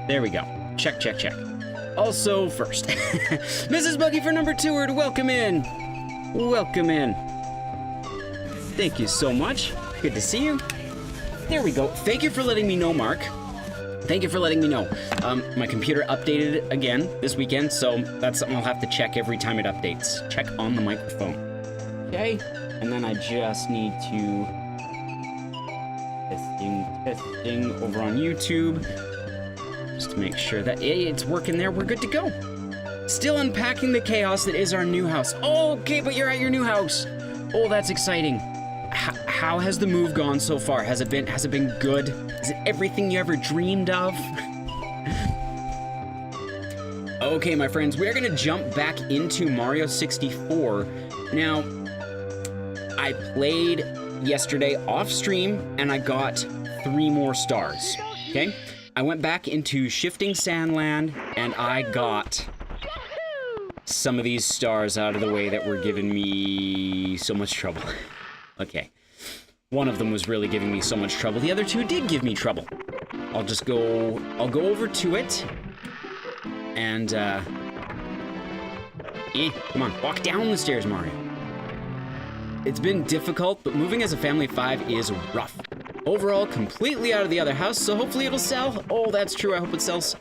There we go. Check, check, check. Also, first, Mrs. Buggy for number 2, welcome in. Welcome in. Thank you so much. Good to see you. There we go. Thank you for letting me know, Mark. Thank you for letting me know. My computer updated again this weekend, so that's something I'll have to check every time it updates. Check on the microphone. Okay, and then I just need to testing over on YouTube, just to make sure that it's working there. We're good to go. Still unpacking the chaos that is our new house. Oh, okay, but you're at your new house. Oh, that's exciting. How has the move gone so far? Has it been good? Is it everything you ever dreamed of? Okay, my friends, we're gonna jump back into Mario 64. Now, I played yesterday off stream and I got 3 more stars, okay? I went back into Shifting Sandland and I got some of these stars out of the way that were giving me so much trouble. Okay. One of them was really giving me so much trouble. The other 2 did give me trouble. I'll go over to it. And, come on, walk down the stairs, Mario. It's been difficult, but moving as a family of 5 is rough. Overall, completely out of the other house, so hopefully it'll sell. Oh, that's true, I hope it sells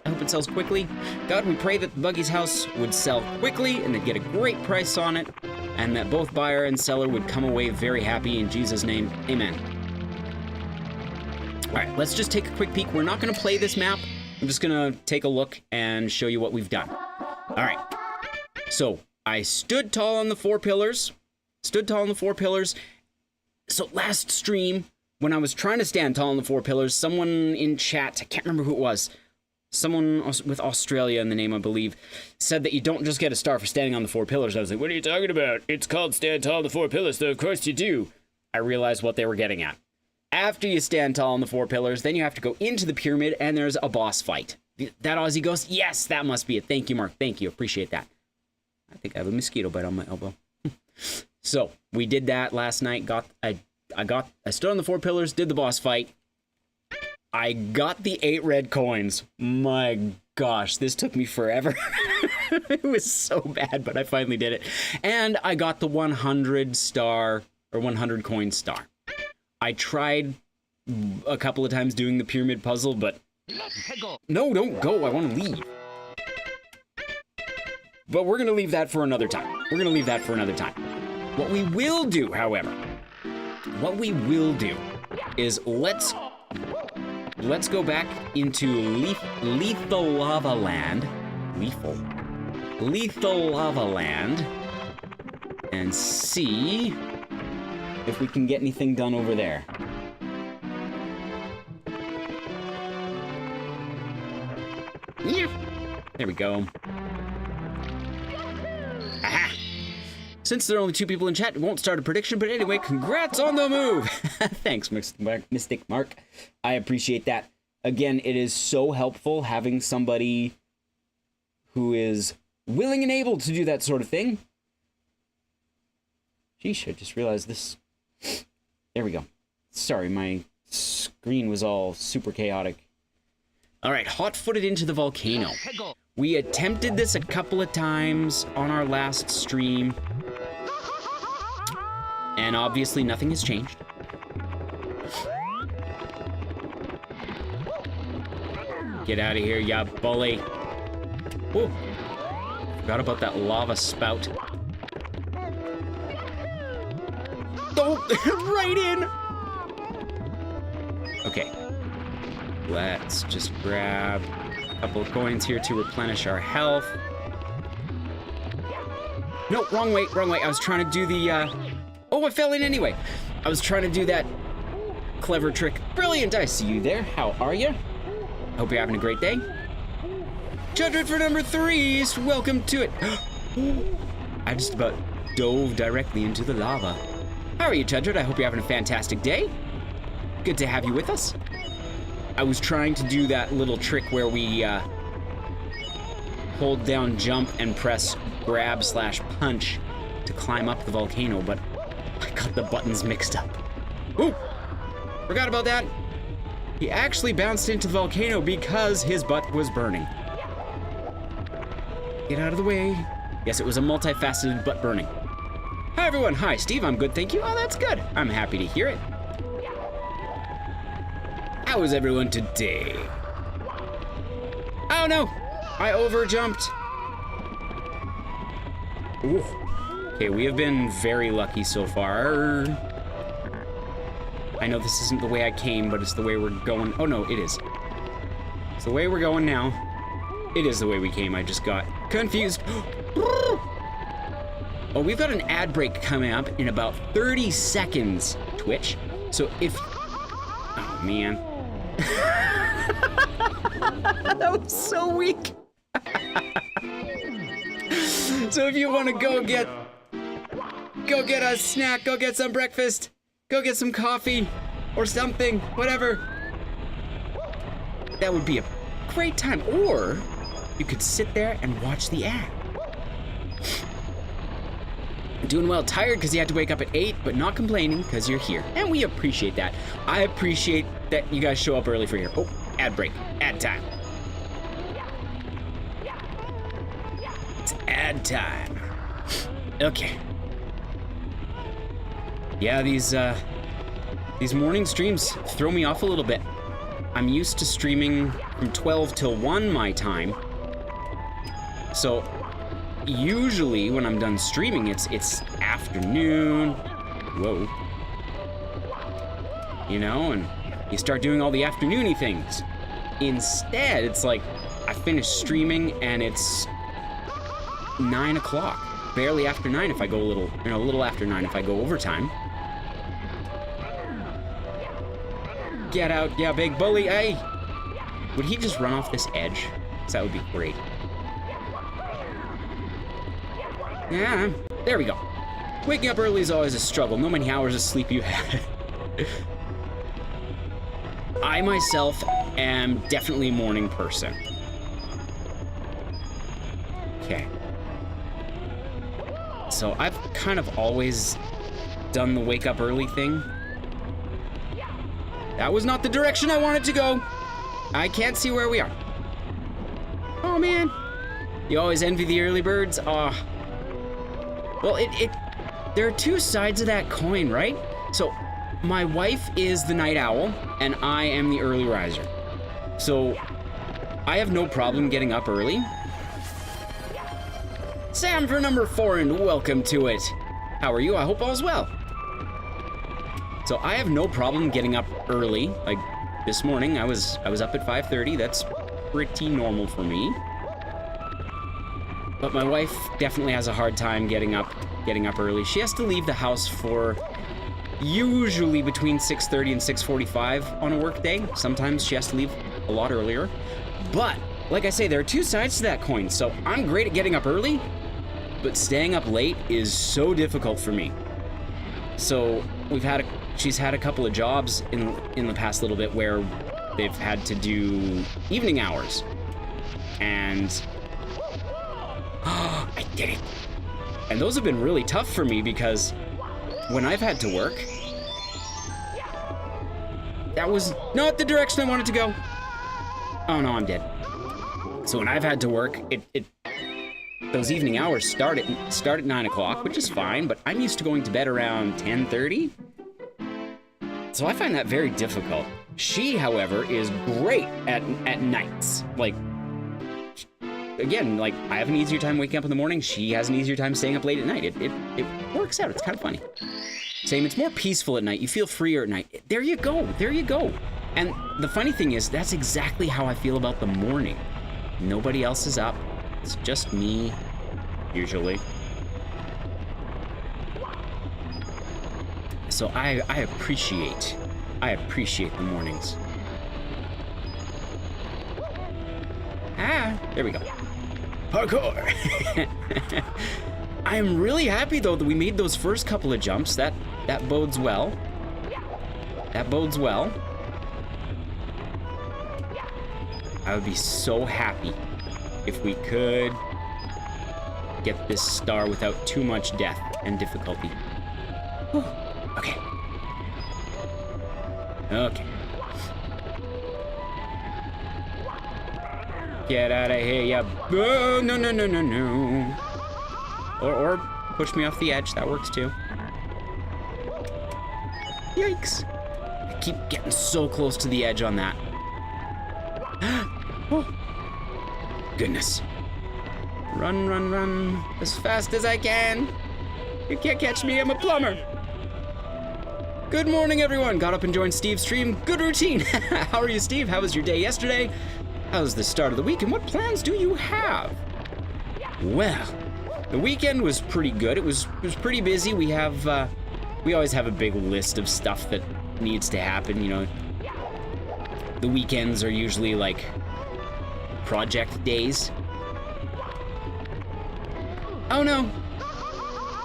quickly. God, we pray that the Buggy's house would sell quickly and they'd get a great price on it, and that both buyer and seller would come away very happy in Jesus' name. Amen. All right, let's just take a quick peek. We're not gonna play this map. I'm just gonna take a look and show you what we've done. All right, so I stood tall on the 4 pillars. So last stream, when I was trying to stand tall on the 4 pillars, someone in chat, I can't remember who it was, someone with Australia in the name, I believe, said that you don't just get a star for standing on the 4 pillars. I was like, what are you talking about? It's called stand tall on the 4 pillars, so of course you do. I realized what they were getting at. After you stand tall on the 4 pillars, then you have to go into the pyramid and there's a boss fight. That Aussie goes, yes, that must be it. Thank you, Mark. Thank you. Appreciate that. I think I have a mosquito bite on my elbow. So we did that last night. I stood on the 4 pillars, did the boss fight. I got the 8 red coins. My gosh, this took me forever. It was so bad, but I finally did it. And I got the 100 star or 100 coin star. I tried a couple of times doing the pyramid puzzle, but no, don't go. I want to leave. But we're going to leave that for another time. What we will do, however, is let's go back into Lethal Lava Land. Lethal Lava Land. And see if we can get anything done over there. Yeah. There we go. Aha! Since there are only 2 people in chat, it won't start a prediction, but anyway, congrats on the move! Thanks, Mystic Mark. I appreciate that. Again, it is so helpful having somebody who is willing and able to do that sort of thing. Sheesh, I just realized this. There we go. Sorry, my screen was all super chaotic. Alright, hot-footed into the volcano. We attempted this a couple of times on our last stream. And obviously nothing has changed. Get out of here, ya bully. Whoa. Forgot about that lava spout. Don't! Right in! Okay. Let's just grab a couple of coins here to replenish our health. No, wrong way. I was trying to do the, Oh, I fell in anyway. I was trying to do that clever trick. Brilliant, I see you there. How are you? Hope you're having a great day. Judred for number 3, welcome to it. I just about dove directly into the lava. How are you, Judred? I hope you're having a fantastic day. Good to have you with us. I was trying to do that little trick where we hold down jump and press grab / punch to climb up the volcano, but I got the buttons mixed up. Ooh! Forgot about that. He actually bounced into the volcano because his butt was burning. Get out of the way. Yes, it was a multifaceted butt burning. Hi everyone, hi Steve, I'm good, thank you. Oh, that's good. I'm happy to hear it. How is everyone today? Oh no, I overjumped. Ooh. Okay, we have been very lucky so far. I know this isn't the way I came, but it's the way we're going. Oh no, it is. It's the way we're going now. It is the way we came, I just got confused. Oh, we've got an ad break coming up in about 30 seconds, Twitch. So if, oh man. That was so weak. So if you want to go get a snack, go get some breakfast, go get some coffee or something, whatever. That would be a great time. Or you could sit there and watch the ad. Doing well, tired because you had to wake up at 8, but not complaining because you're here. And we appreciate that. I appreciate that you guys show up early for here. Oh, ad break, ad time. It's ad time. Okay. Yeah, these morning streams throw me off a little bit. I'm used to streaming from 12 till 1 my time. So usually when I'm done streaming, it's afternoon. Whoa. You know, and you start doing all the afternoony things. Instead, it's like I finish streaming and it's 9 o'clock. Barely after 9 if I go a little after 9 if I go overtime. Get out, yeah, big bully, hey! Would he just run off this edge? 'Cause that would be great. Yeah, there we go. Waking up early is always a struggle, no many hours of sleep you had. I myself am definitely a morning person. Okay. So I've kind of always done the wake up early thing. That was not the direction I wanted to go. I can't see where we are. Oh man. You always envy the early birds? Aw. Well, there are two sides of that coin, right? So my wife is the night owl and I am the early riser. So I have no problem getting up early. Sam for number 4 and welcome to it. How are you? I hope all's well. So I have no problem getting up early. Like this morning, I was up at 5:30. That's pretty normal for me. But my wife definitely has a hard time getting up early. She has to leave the house for usually between 6:30 and 6:45 on a work day. Sometimes she has to leave a lot earlier. But like I say, there are two sides to that coin. So I'm great at getting up early, but staying up late is so difficult for me. So she's had a couple of jobs in the past little bit where they've had to do evening hours. And I did it. And those have been really tough for me because when I've had to work, that was not the direction I wanted to go. Oh no, I'm dead. So when I've had to work, those evening hours start at 9 o'clock, which is fine, but I'm used to going to bed around 10:30. So I find that very difficult. She, however, is great at nights. Like, again, like I have an easier time waking up in the morning. She has an easier time staying up late at night. It works out. It's kind of funny. Same, it's more peaceful at night. You feel freer at night. There you go. There you go. And the funny thing is, that's exactly how I feel about the morning. Nobody else is up. It's just me, usually. So I appreciate the mornings. Ah, there we go. Parkour! I'm really happy though that we made those first couple of jumps. That bodes well. That bodes well. I would be so happy if we could get this star without too much death and difficulty. Whew. Okay. Okay. Get out of here, ya. Oh, no, no, no, no, no. Or push me off the edge. That works too. Yikes. I keep getting so close to the edge on that. Oh. Goodness. Run, run, run. As fast as I can. You can't catch me. I'm a plumber. Good morning, everyone. Got up and joined Steve's stream. Good routine. How are you, Steve? How was your day yesterday? How's the start of the week, and what plans do you have? Well, the weekend was pretty good. It was pretty busy. We always have a big list of stuff that needs to happen, you know. The weekends are usually like project days. Oh no.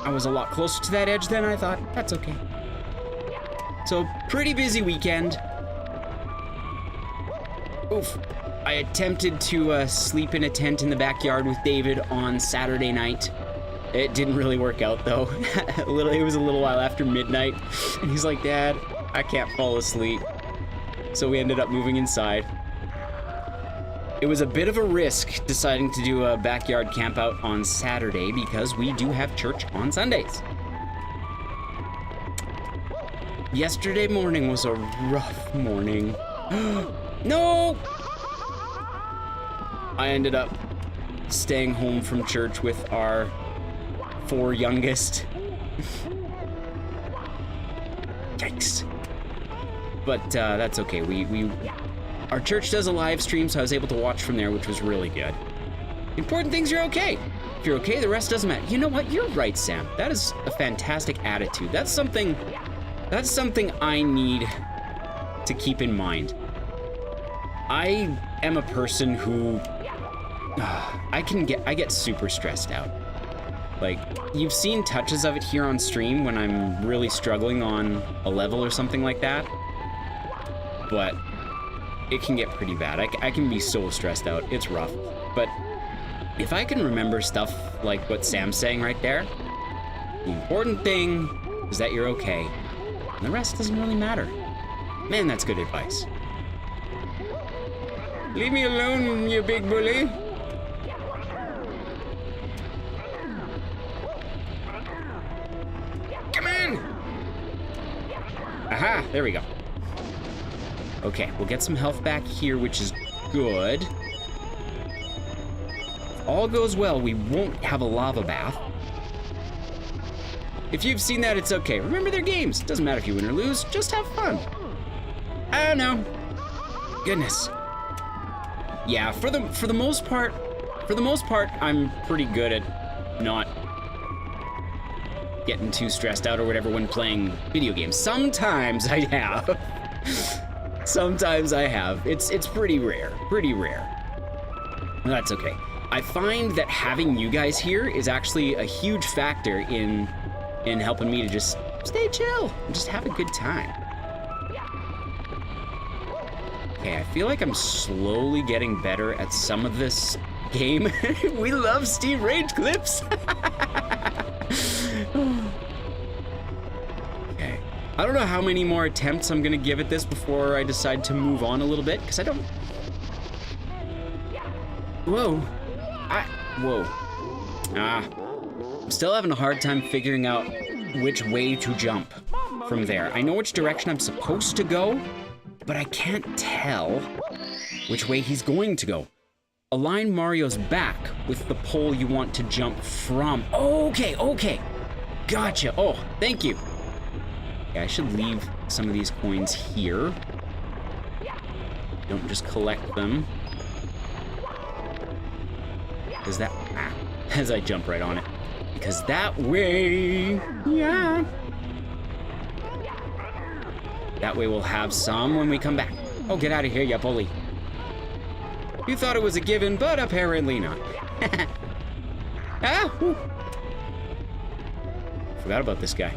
I was a lot closer to that edge than I thought. That's okay. So, pretty busy weekend. Oof. I attempted to sleep in a tent in the backyard with David on Saturday night. It didn't really work out though. It was a little while after midnight, and he's like, "Dad, I can't fall asleep." So we ended up moving inside. It was a bit of a risk deciding to do a backyard camp out on Saturday because we do have church on Sundays. Yesterday morning was a rough morning. No! I ended up staying home from church with our 4 youngest. Yikes. But that's okay. Our church does a live stream, so I was able to watch from there, which was really good. Important things, you're okay. If you're okay, the rest doesn't matter. You know what? You're right, Sam. That is a fantastic attitude. That's something I need to keep in mind. I am a person who I get super stressed out. Like, you've seen touches of it here on stream when I'm really struggling on a level or something like that. But it can get pretty bad. I can be so stressed out. It's rough. But if I can remember stuff like what Sam's saying right there, the important thing is that you're okay. And the rest doesn't really matter. Man, that's good advice. Leave me alone, you big bully. Come in! Aha, there we go. Okay, we'll get some health back here, which is good. If all goes well, we won't have a lava bath. If you've seen that, it's okay. Remember, they're games. Doesn't matter if you win or lose, just have fun. I don't know. Goodness. Yeah, for the most part, I'm pretty good at not getting too stressed out or whatever when playing video games. Sometimes I have. Sometimes I have. It's pretty rare. That's okay. I find that having you guys here is actually a huge factor in helping me to just stay chill and just have a good time. Okay, I feel like I'm slowly getting better at some of this game. We love Steve Rage clips. Okay. I don't know how many more attempts I'm gonna give at this before I decide to move on a little bit, because I don't... Whoa. Whoa. I'm still having a hard time figuring out which way to jump from there. I know which direction I'm supposed to go, but I can't tell which way he's going to go. Align Mario's back with the pole you want to jump from. Okay. Gotcha. Oh, thank you. Yeah, I should leave some of these coins here. Don't just collect them. Is that... as I jump right on it. Because that way... yeah. That way we'll have some when we come back. Oh, get out of here, you bully. You thought it was a given, but apparently not. Ah! Whew. Forgot about this guy.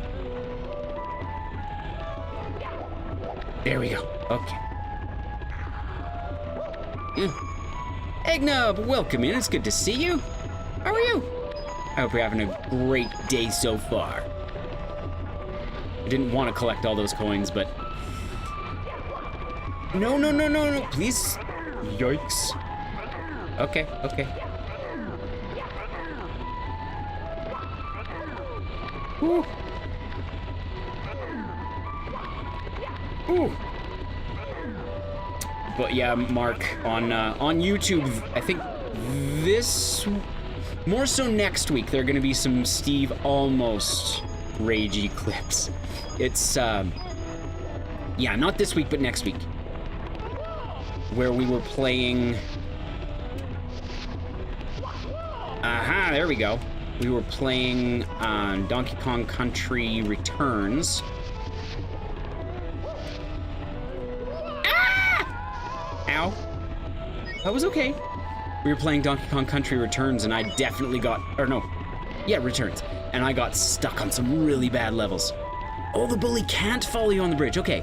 There we go. Okay. Eggnob, welcome in. It's good to see you. How are you? I hope you're having a great day so far. I didn't want to collect all those coins, but... No. Please. Yikes. Okay, okay. Ooh. Ooh. But yeah, Mark, on YouTube, I think this, more so next week, there are gonna be some Steve almost ragey clips. It's, yeah, not this week, but next week. Where we were playing... Aha, there we go. We were playing Donkey Kong Country Returns. Ah! Ow. That was okay. We were playing Donkey Kong Country Returns, and I definitely got... Or no. Yeah, Returns. And I got stuck on some really bad levels. Oh, the bully can't follow you on the bridge. Okay.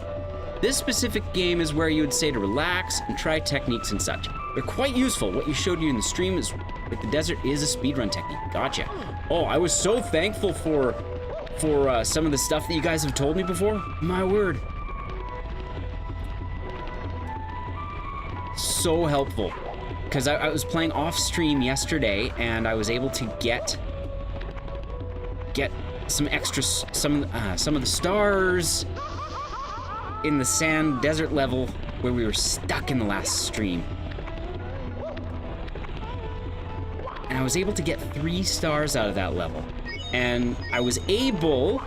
This specific game is where you would say to relax and try techniques and such. They're quite useful. What you showed you in the stream is with the desert is a speedrun technique. Gotcha. Oh, I was so thankful for some of the stuff that you guys have told me before. My word. So helpful. Because I was playing off stream yesterday and I was able to get some extra, some of the stars in the sand desert level where we were stuck in the last stream. And I was able to get 3 stars out of that level. And I was able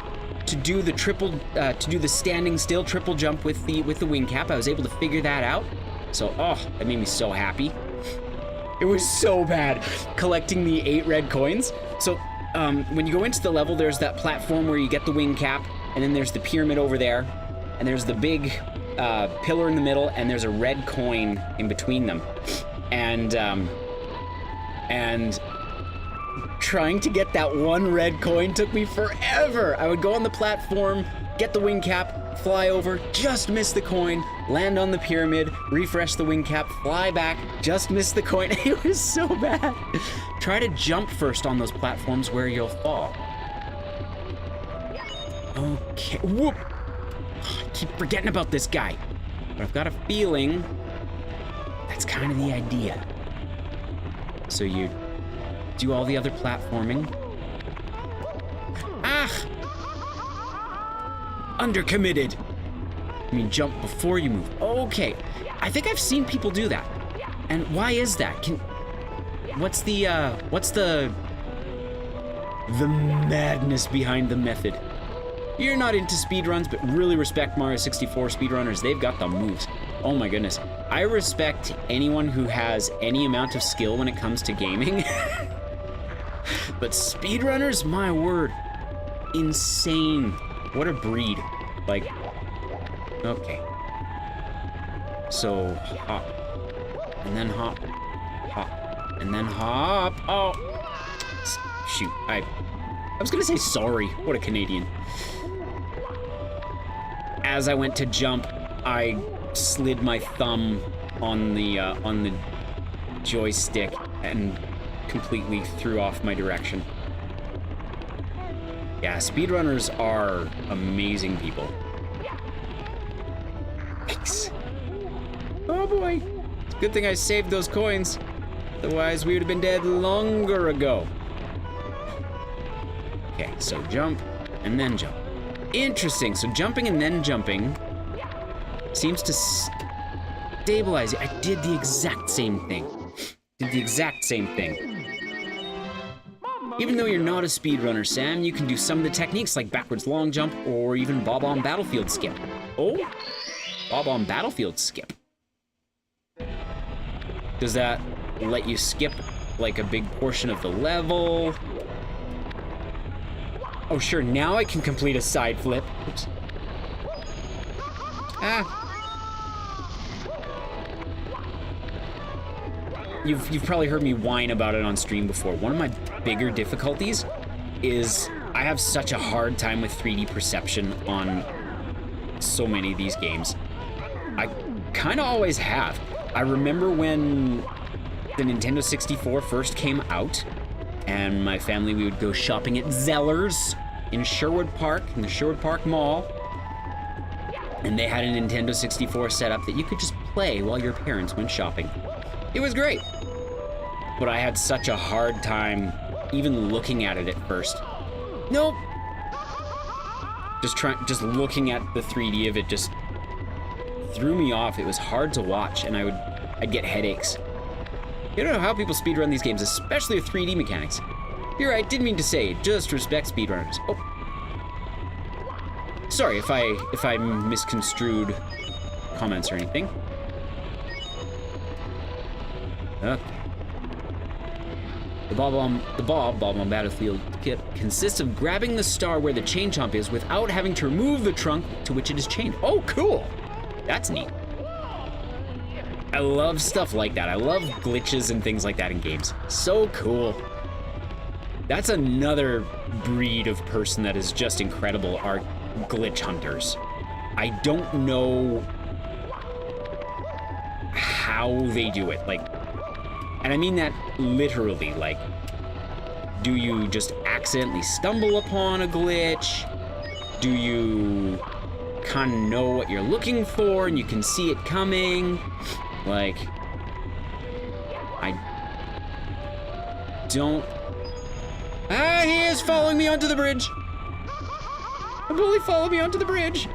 to do the standing still triple jump with the wing cap. I was able to figure that out. So, oh, that made me so happy. It was so bad collecting the 8 red coins. So, when you go into the level, there's that platform where you get the wing cap, and then there's the pyramid over there. And there's the big pillar in the middle, and there's a red coin in between them. And trying to get that one red coin took me forever. I would go on the platform, get the wing cap, fly over, just miss the coin, land on the pyramid, refresh the wing cap, fly back, just miss the coin. It was so bad. Try to jump first on those platforms where you'll fall. Okay, whoop. I keep forgetting about this guy, but I've got a feeling that's kind of the idea. So you do all the other platforming. Ah! Undercommitted. I mean, jump before you move. Okay, I think I've seen people do that. And why is that? What's the madness behind the method? You're not into speedruns, but really respect Mario 64 speedrunners. They've got the moves. Oh my goodness. I respect anyone who has any amount of skill when it comes to gaming. But speedrunners, my word. Insane. What a breed. Like, okay. So, hop. And then hop. Hop. And then hop. Oh. Shoot. I was gonna say sorry. What a Canadian. As I went to jump, I slid my thumb on the joystick and completely threw off my direction. Yeah, speedrunners are amazing people. Yikes. Oh boy. It's a good thing I saved those coins. Otherwise, we would have been dead longer ago. Okay, so jump and then jump. Interesting, so jumping and then jumping seems to stabilize it. I did the exact same thing. Even though you're not a speedrunner, Sam, you can do some of the techniques like backwards long jump or even bob on battlefield skip. Oh, bob on battlefield skip. Does that let you skip like a big portion of the level? Oh, sure, now I can complete a side flip. Oops. Ah. You've probably heard me whine about it on stream before. One of my bigger difficulties is I have such a hard time with 3D perception on so many of these games. I kind of always have. I remember when the Nintendo 64 first came out, and my family, we would go shopping at Zeller's in Sherwood Park, in the Sherwood Park Mall. And they had a Nintendo 64 set up that you could just play while your parents went shopping. It was great. but I had such a hard time even looking at it at first. Nope. Just looking at the 3D of it just threw me off. It was hard to watch, and I'd get headaches. You don't know how people speedrun these games, especially with 3D mechanics. You're right, didn't mean to say, just respect speedrunners. Oh. Sorry if I misconstrued comments or anything. Okay. The bob on Battlefield Kit consists of grabbing the star where the chain chomp is without having to remove the trunk to which it is chained. Oh, cool! That's neat. I love stuff like that. I love glitches and things like that in games. So cool. That's another breed of person that is just incredible, are glitch hunters. I don't know how they do it. Like, and I mean that literally, like, do you just accidentally stumble upon a glitch? Do you kind of know what you're looking for and you can see it coming? Like, I don't... Ah, he is following me onto the bridge. A bully followed me onto the bridge.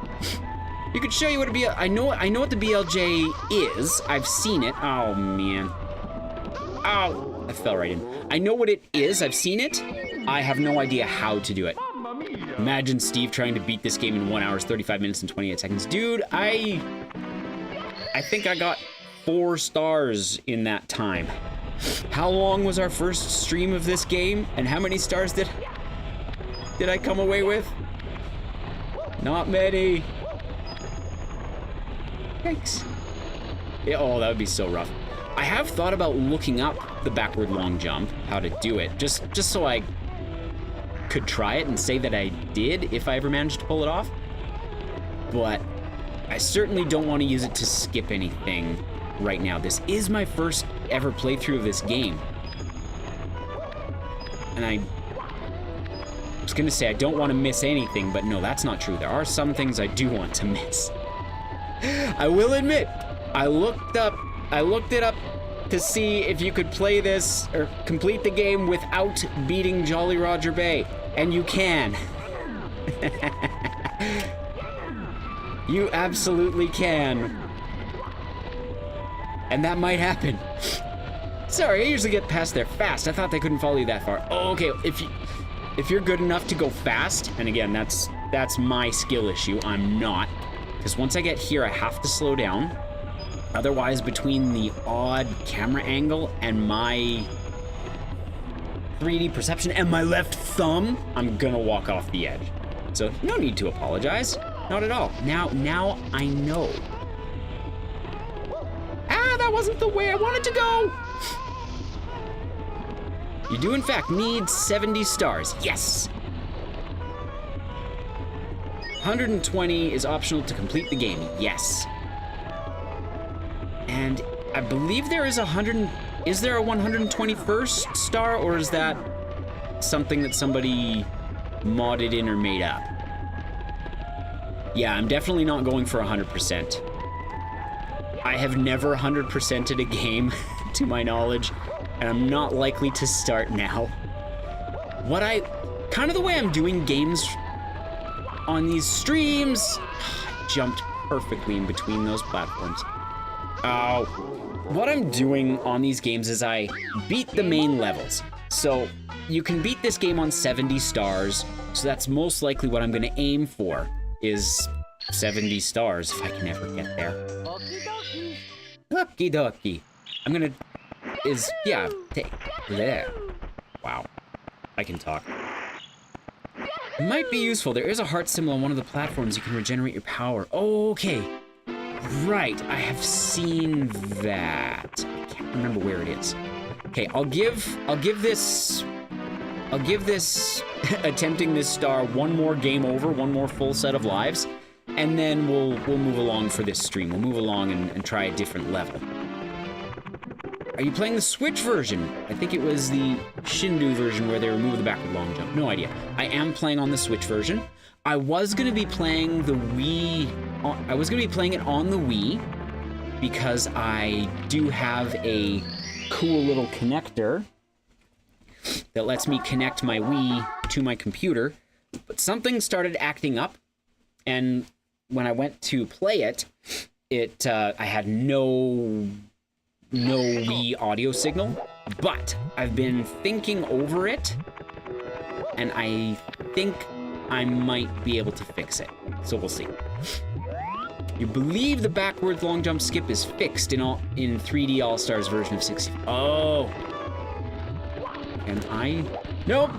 You could show you what a BL... I know what the BLJ is. I've seen it. Oh, man. Ow. I fell right in. I know what it is. I've seen it. I have no idea how to do it. Imagine Steve trying to beat this game in 1 hour, 35 minutes, and 28 seconds. Dude, I think I got 4 stars in that time. How long was our first stream of this game? And how many stars did I come away with? Not many. Thanks. Yeah, oh, that would be so rough. I have thought about looking up the backward long jump, how to do it, just so I could try it and say that I did if I ever managed to pull it off. But I certainly don't want to use it to skip anything right now. This is my first ever playthrough of this game. And I was gonna say I don't want to miss anything, but no, that's not true. There are some things I do want to miss. I will admit, I looked it up to see if you could play this or complete the game without beating Jolly Roger Bay, and you can. You absolutely can. And that might happen. Sorry, I usually get past there fast. I thought they couldn't follow you that far. Oh, okay, if you're good enough to go fast, and again, that's my skill issue, I'm not. Because once I get here, I have to slow down. Otherwise, between the odd camera angle and my 3D perception and my left thumb, I'm gonna walk off the edge. So no need to apologize, not at all. Now I know. Ah, that wasn't the way I wanted to go. You do in fact need 70 stars, yes. 120 is optional to complete the game, yes. And I believe there is is there a 121st star, or is that something that somebody modded in or made up? Yeah, I'm definitely not going for 100%. I have never 100%ed a game, to my knowledge, and I'm not likely to start now. Kind of the way I'm doing games on these streams, I jumped perfectly in between those platforms. What I'm doing on these games is I beat the main levels. So you can beat this game on 70 stars, so that's most likely what I'm gonna aim for, is 70 stars if I can ever get there. Okie dokie. I'm gonna, take there. Wow, I can talk. It might be useful. There is a heart symbol on one of the platforms. You can regenerate your power. Oh, okay. Right, I have seen that. I can't remember where it is. Okay, I'll give this attempting this star one more game over, one more full set of lives, and then we'll move along for this stream. We'll move along and try a different level. Are you playing the Switch version? I think it was the Shindu version where they removed the backward long jump. No idea. I am playing on the Switch version. I was gonna be playing the Wii. I was gonna be playing it on the Wii because I do have a cool little connector that lets me connect my Wii to my computer, but something started acting up, and when I went to play it, I had no Wii audio signal, but I've been thinking over it, and I think I might be able to fix it, so we'll see. You believe the backwards long jump skip is fixed in 3D All-Stars version of 60. Oh. And I... Nope.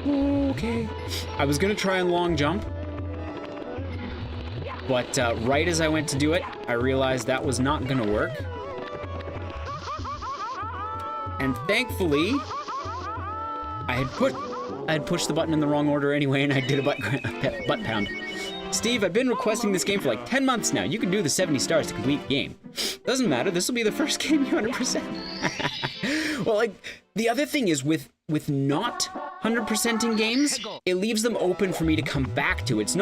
Okay. I was gonna try and long jump, but right as I went to do it, I realized that was not gonna work. And thankfully, I had pushed the button in the wrong order anyway, and I did a butt pound. Steve, I've been requesting this game for like 10 months now. You can do the 70 stars to complete the game. Doesn't matter, this will be the first game you 100%. Well, like, the other thing is with not 100%ing games, it leaves them open for me to come back to. It's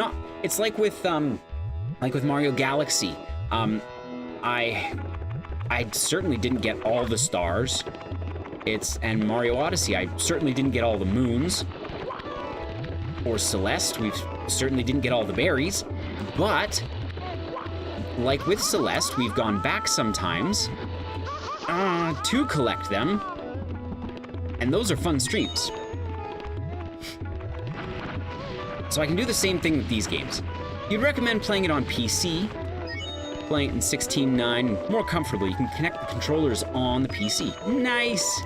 like with Mario Galaxy. I certainly didn't get all the stars. And Mario Odyssey, I certainly didn't get all the moons. Or Celeste, we certainly didn't get all the berries. But, like with Celeste, we've gone back sometimes to collect them. And those are fun streams. So I can do the same thing with these games. You'd recommend playing it on PC, playing it in 16:9, more comfortably. You can connect the controllers on the PC. Nice!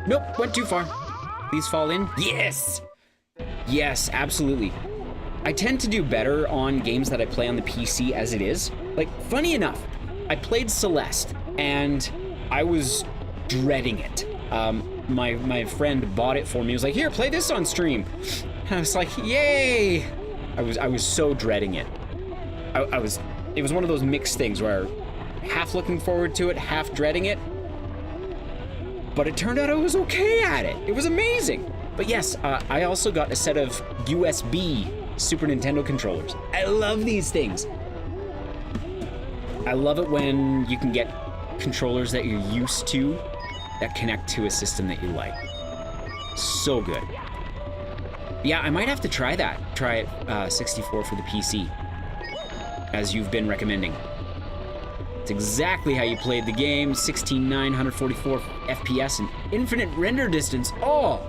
Nope, went too far. Please fall in. Yes! Yes, absolutely. I tend to do better on games that I play on the PC as it is. Like, funny enough, I played Celeste, and I was dreading it. My friend bought it for me. He was like, here, play this on stream. And I was like, yay! I was so dreading it. It was one of those mixed things where half looking forward to it, half dreading it. But it turned out I was okay at it. It was amazing. But yes, I also got a set of USB Super Nintendo controllers. I love these things. I love it when you can get controllers that you're used to that connect to a system that you like. So good. Yeah, I might have to try that. Try it 64 for the PC, as you've been recommending. It's exactly how you played the game. 16:9, 144 FPS and infinite render distance. Oh,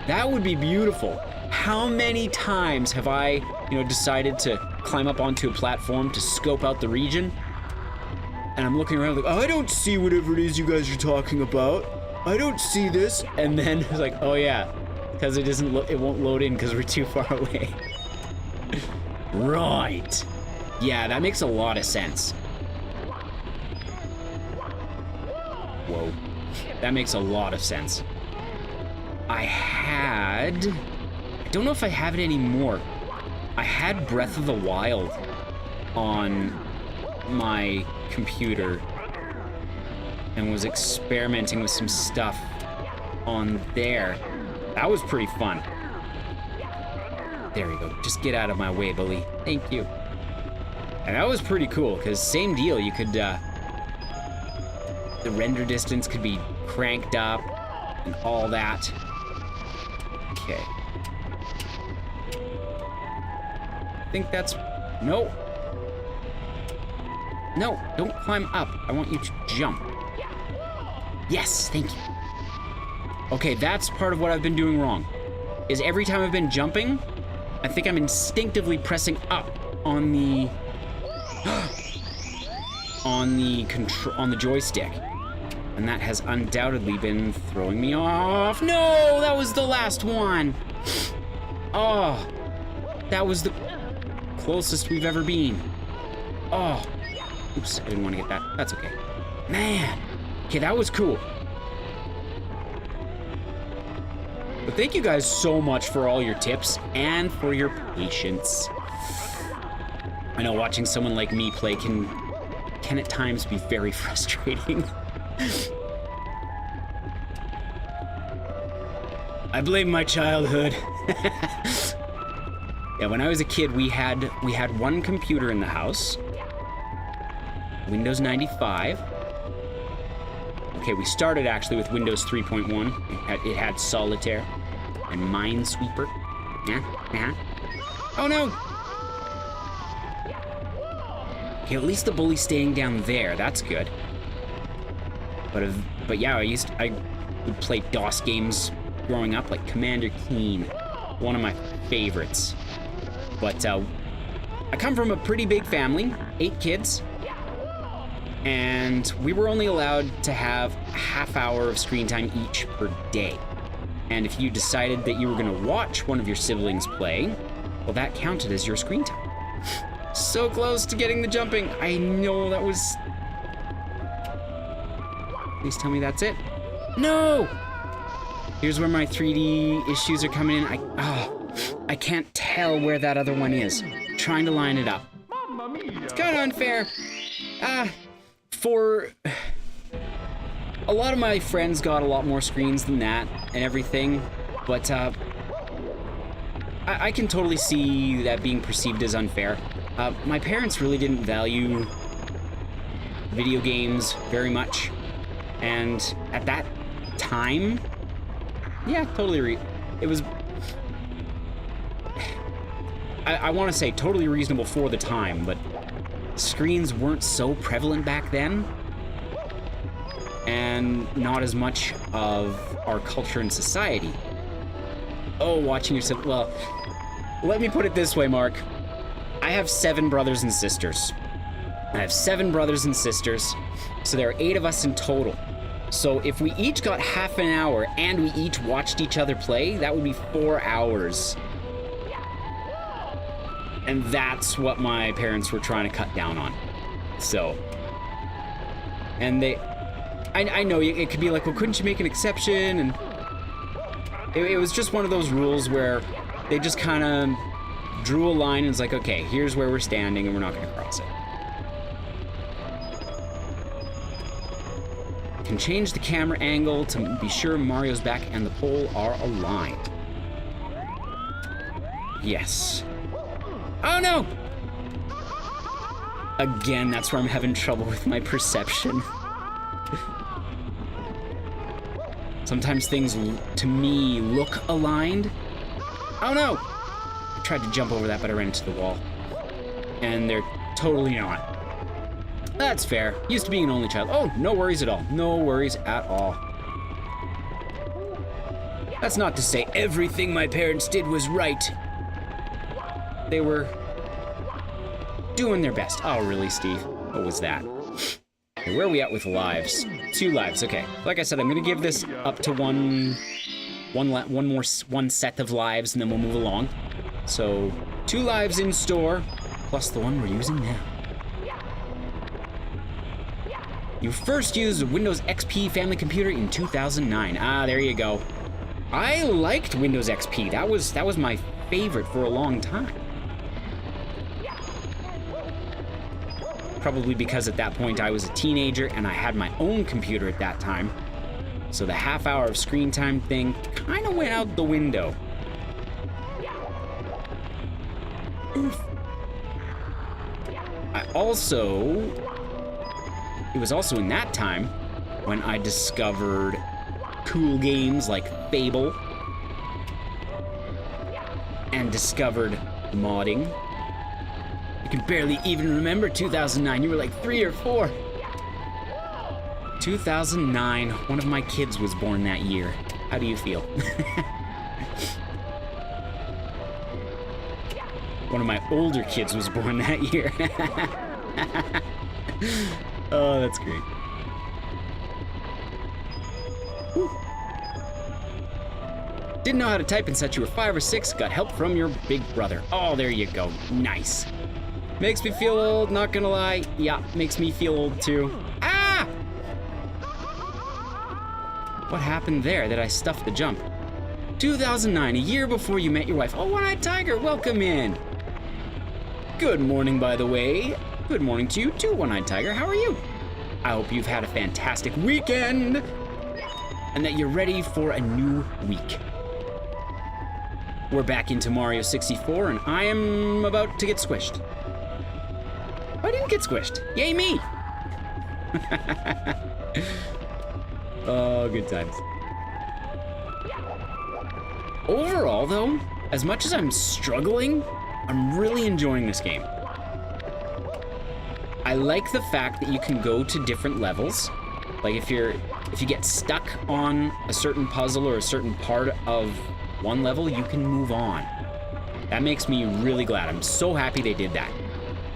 that would be beautiful. How many times have I, decided to climb up onto a platform to scope out the region? And I'm looking around like, oh, I don't see whatever it is you guys are talking about. I don't see this. And then it's like, oh yeah, because it won't load in because we're too far away. Right. Yeah, that makes a lot of sense. Whoa. That makes a lot of sense. I don't know if I have it anymore. I had Breath of the Wild on my computer and was experimenting with some stuff on there. That was pretty fun. There we go. Just get out of my way, bully. Thank you. And that was pretty cool, because same deal. You could, the render distance could be cranked up and all that. Okay. I think that's... No. No, don't climb up. I want you to jump. Yes, thank you. Okay, that's part of what I've been doing wrong. Is every time I've been jumping, I think I'm instinctively pressing up on the on the joystick. And that has undoubtedly been throwing me off. No, that was the last one. Oh, that was the closest we've ever been. Oh, oops, I didn't want to get that. That's okay. Man, okay, that was cool. But thank you guys so much for all your tips and for your patience. I know watching someone like me play can at times be very frustrating. I blame my childhood. Yeah, when I was a kid, we had one computer in the house, Windows 95. Okay, we started actually with Windows 3.1. It had Solitaire and Minesweeper. Oh no! Okay, at least the bully's staying down there. That's good. But yeah, I would play DOS games growing up, like Commander Keen, one of my favorites. But I come from a pretty big family, 8 kids, and we were only allowed to have a half hour of screen time each per day. And if you decided that you were gonna watch one of your siblings play, well, that counted as your screen time. So close to getting the jumping. I know that was... Please tell me that's it. No! Here's where my 3D issues are coming in. I can't tell where that other one is. Trying to line it up. It's kind of unfair. For a lot of my friends got a lot more screens than that and everything, but I can totally see that being perceived as unfair. My parents really didn't value video games very much, and at that time, yeah, totally it was, I want to say totally reasonable for the time, but screens weren't so prevalent back then, and not as much of our culture and society. Oh, watching yourself, well, let me put it this way, Mark. I have 7 brothers and sisters. I have 7 brothers and sisters, so there are 8 of us in total. So if we each got half an hour and we each watched each other play, that would be 4 hours. And that's what my parents were trying to cut down on. So, and I know it could be like, well, couldn't you make an exception? And it was just one of those rules where they just kind of drew a line and it's like, okay, here's where we're standing and we're not going to cross it. Can change the camera angle to be sure Mario's back and the pole are aligned. Yes. Oh no! Again, that's where I'm having trouble with my perception. Sometimes things, to me, look aligned. Oh no! I tried to jump over that, but I ran into the wall. And they're totally not. That's fair. Used to being an only child. Oh, no worries at all. No worries at all. That's not to say everything my parents did was right. They were doing their best. Oh, really, Steve? What was that? Okay, where are we at with lives? 2 lives, okay. Like I said, I'm gonna give this up to one set of lives, and then we'll move along. So, 2 lives in store, plus the one we're using now. You first used a Windows XP family computer in 2009. Ah, there you go. I liked Windows XP. That was my favorite for a long time. Probably because at that point I was a teenager and I had my own computer at that time. So the half hour of screen time thing kind of went out the window. Oof. It was also in that time when I discovered cool games like Fable and discovered modding. I can barely even remember 2009. You were like 3 or 4. 2009, one of my kids was born that year. How do you feel? One of my older kids was born that year. Oh, that's great. Whew. Didn't know how to type and you were 5 or 6, got help from your big brother. Oh, there you go. Nice. Makes me feel old, not gonna lie. Yeah, makes me feel old too. Ah! What happened there that I stuffed the jump? 2009, a year before you met your wife. Oh, One-Eyed Tiger, welcome in. Good morning, by the way. Good morning to you too, One-Eyed Tiger. How are you? I hope you've had a fantastic weekend and that you're ready for a new week. We're back into Mario 64 and I am about to get squished. I didn't get squished. Yay me! Oh, good times. Overall, though, as much as I'm struggling, I'm really enjoying this game. I like the fact that you can go to different levels. Like if you get stuck on a certain puzzle or a certain part of one level, you can move on. That makes me really glad. I'm so happy they did that.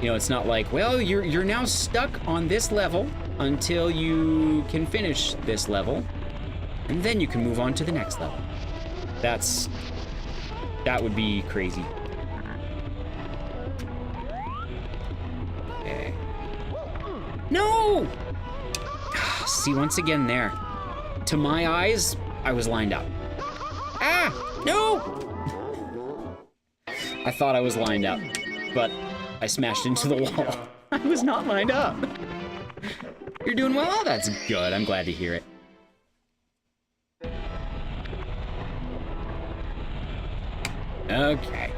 You know, it's not like, well, you're now stuck on this level until you can finish this level, and then you can move on to the next level. That would be crazy. Okay. No! See, once again there. To my eyes, I was lined up. Ah! No! I thought I was lined up, but I smashed into the wall. I was not lined up. You're doing well? Oh, that's good. I'm glad to hear it. Okay.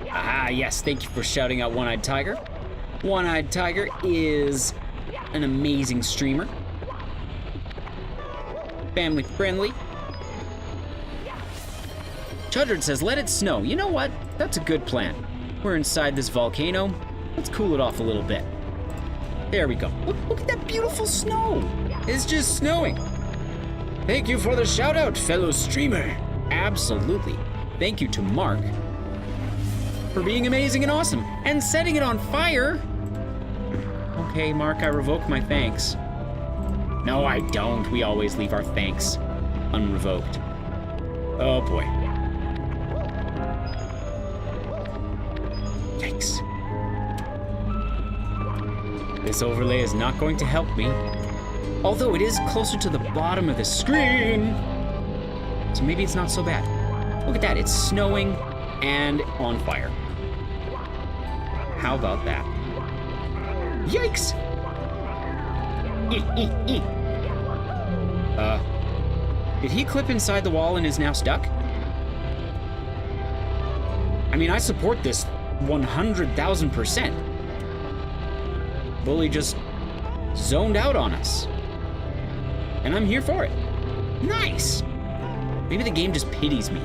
Ah, yes, thank you for shouting out One-Eyed Tiger. One-Eyed Tiger is an amazing streamer. Family friendly. Chudred says, let it snow. You know what? That's a good plan. We're inside this volcano. Let's cool it off a little bit. There we go. Look at that beautiful snow. It's just snowing. Thank you for the shout out, fellow streamer. Absolutely. Thank you to Mark for being amazing and awesome and setting it on fire. Okay, Mark, I revoke my thanks. No, I don't. We always leave our thanks unrevoked. Oh boy. Yikes. This overlay is not going to help me, although it is closer to the bottom of the screen, so maybe it's not so bad. Look at that, it's snowing and on fire. How about that? Yikes! Did he clip inside the wall and is now stuck? I mean, I support this 100,000%. Bully just zoned out on us. And I'm here for it. Nice! Maybe the game just pities me.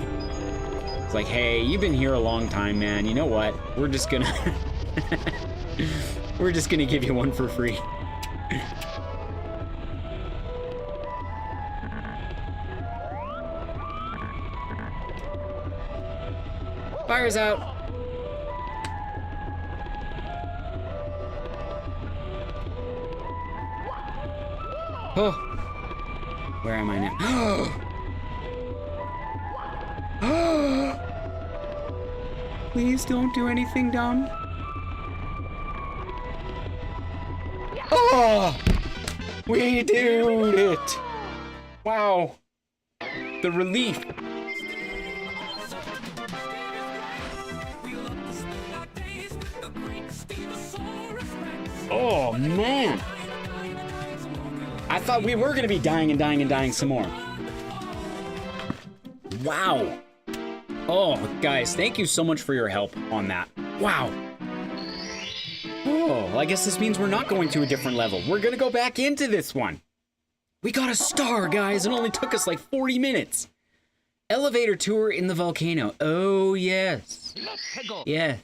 It's like, hey, you've been here a long time, man. You know what? We're just gonna... We're just gonna give you one for free. Fire's out. Oh. Where am I now? Please don't do anything dumb. Oh! We did it! Wow. The relief. Oh, man. I thought we were gonna be dying and dying and dying some more. Wow. Oh, guys, thank you so much for your help on that. Wow. Oh, well, I guess this means we're not going to a different level. We're gonna go back into this one. We got a star, guys. It only took us like 40 minutes. Elevator tour in the volcano. Oh, yes. Yes.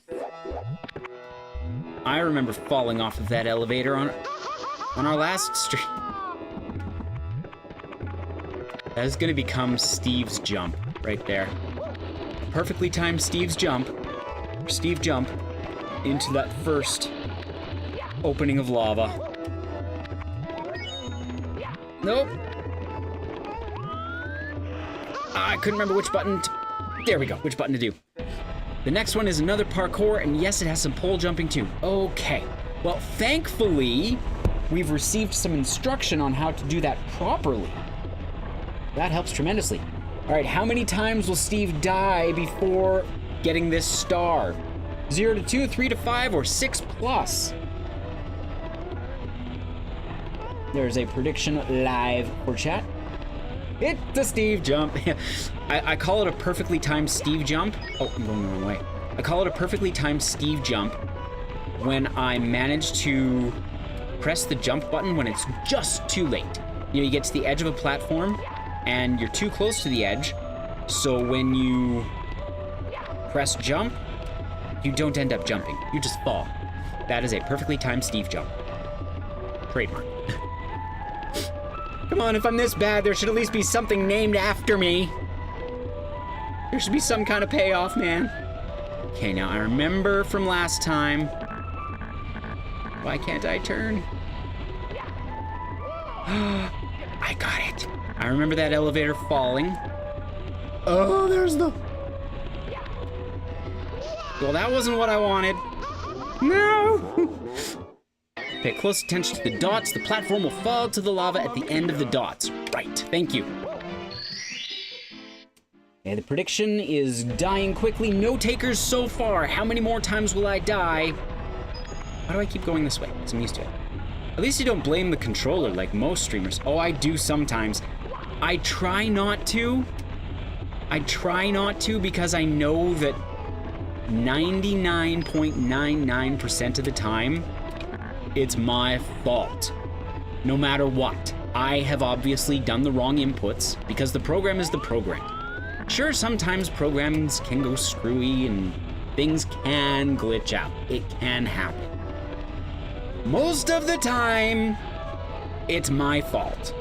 I remember falling off of that elevator on our last stream. That is gonna become Steve's jump right there. Perfectly timed Steve's jump. Steve jump into that first opening of lava. Nope. I couldn't remember which button to... There we go, which button to do. The next one is another parkour, and yes, it has some pole jumping too. Okay. Well, thankfully, we've received some instruction on how to do that properly. That helps tremendously. All right, how many times will Steve die before getting this star? 0 to 2, 3 to 5, or 6 plus? There's a prediction live for chat. It's a Steve jump. I call it a perfectly timed Steve jump. Oh, I'm going the wrong way. I call it a perfectly timed Steve jump when I manage to press the jump button when it's just too late. You know, you get to the edge of a platform and you're too close to the edge, so when you press jump, you don't end up jumping. You just fall. That is a perfectly timed Steve jump. Trademark. Come on, if I'm this bad, there should at least be something named after me. There should be some kind of payoff, man. Okay, now I remember from last time. Why can't I turn? I got it. I remember that elevator falling. Oh, there's the... Well, that wasn't what I wanted. No! Pay close attention to the dots. The platform will fall to the lava at the end of the dots. Right, thank you. Okay, the prediction is dying quickly. No takers so far. How many more times will I die? Why do I keep going this way? Because I'm used to it. At least you don't blame the controller like most streamers. Oh, I do sometimes. I try not to. I try not to because I know that 99.99% of the time, it's my fault. No matter what. I have obviously done the wrong inputs because the program is the program. Sure, sometimes programs can go screwy and things can glitch out. It can happen. Most of the time, it's my fault.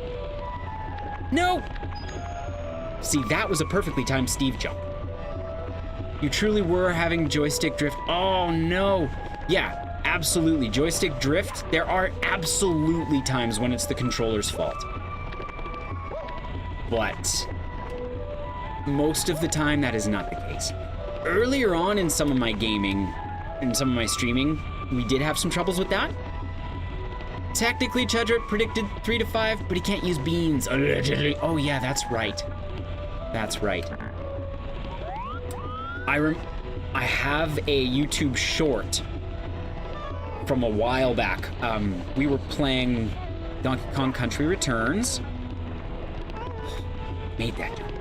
No! See, that was a perfectly timed Steve jump. You truly were having joystick drift. Oh no! Yeah, absolutely. Joystick drift, there are absolutely times when it's the controller's fault. But most of the time, that is not the case. Earlier on in some of my gaming, in some of my streaming, we did have some troubles with that. Technically, Chudrit predicted 3 to 5, but he can't use beans, allegedly. Oh yeah, that's right. That's right. I have a YouTube short from a while back. We were playing Donkey Kong Country Returns. Made that jump.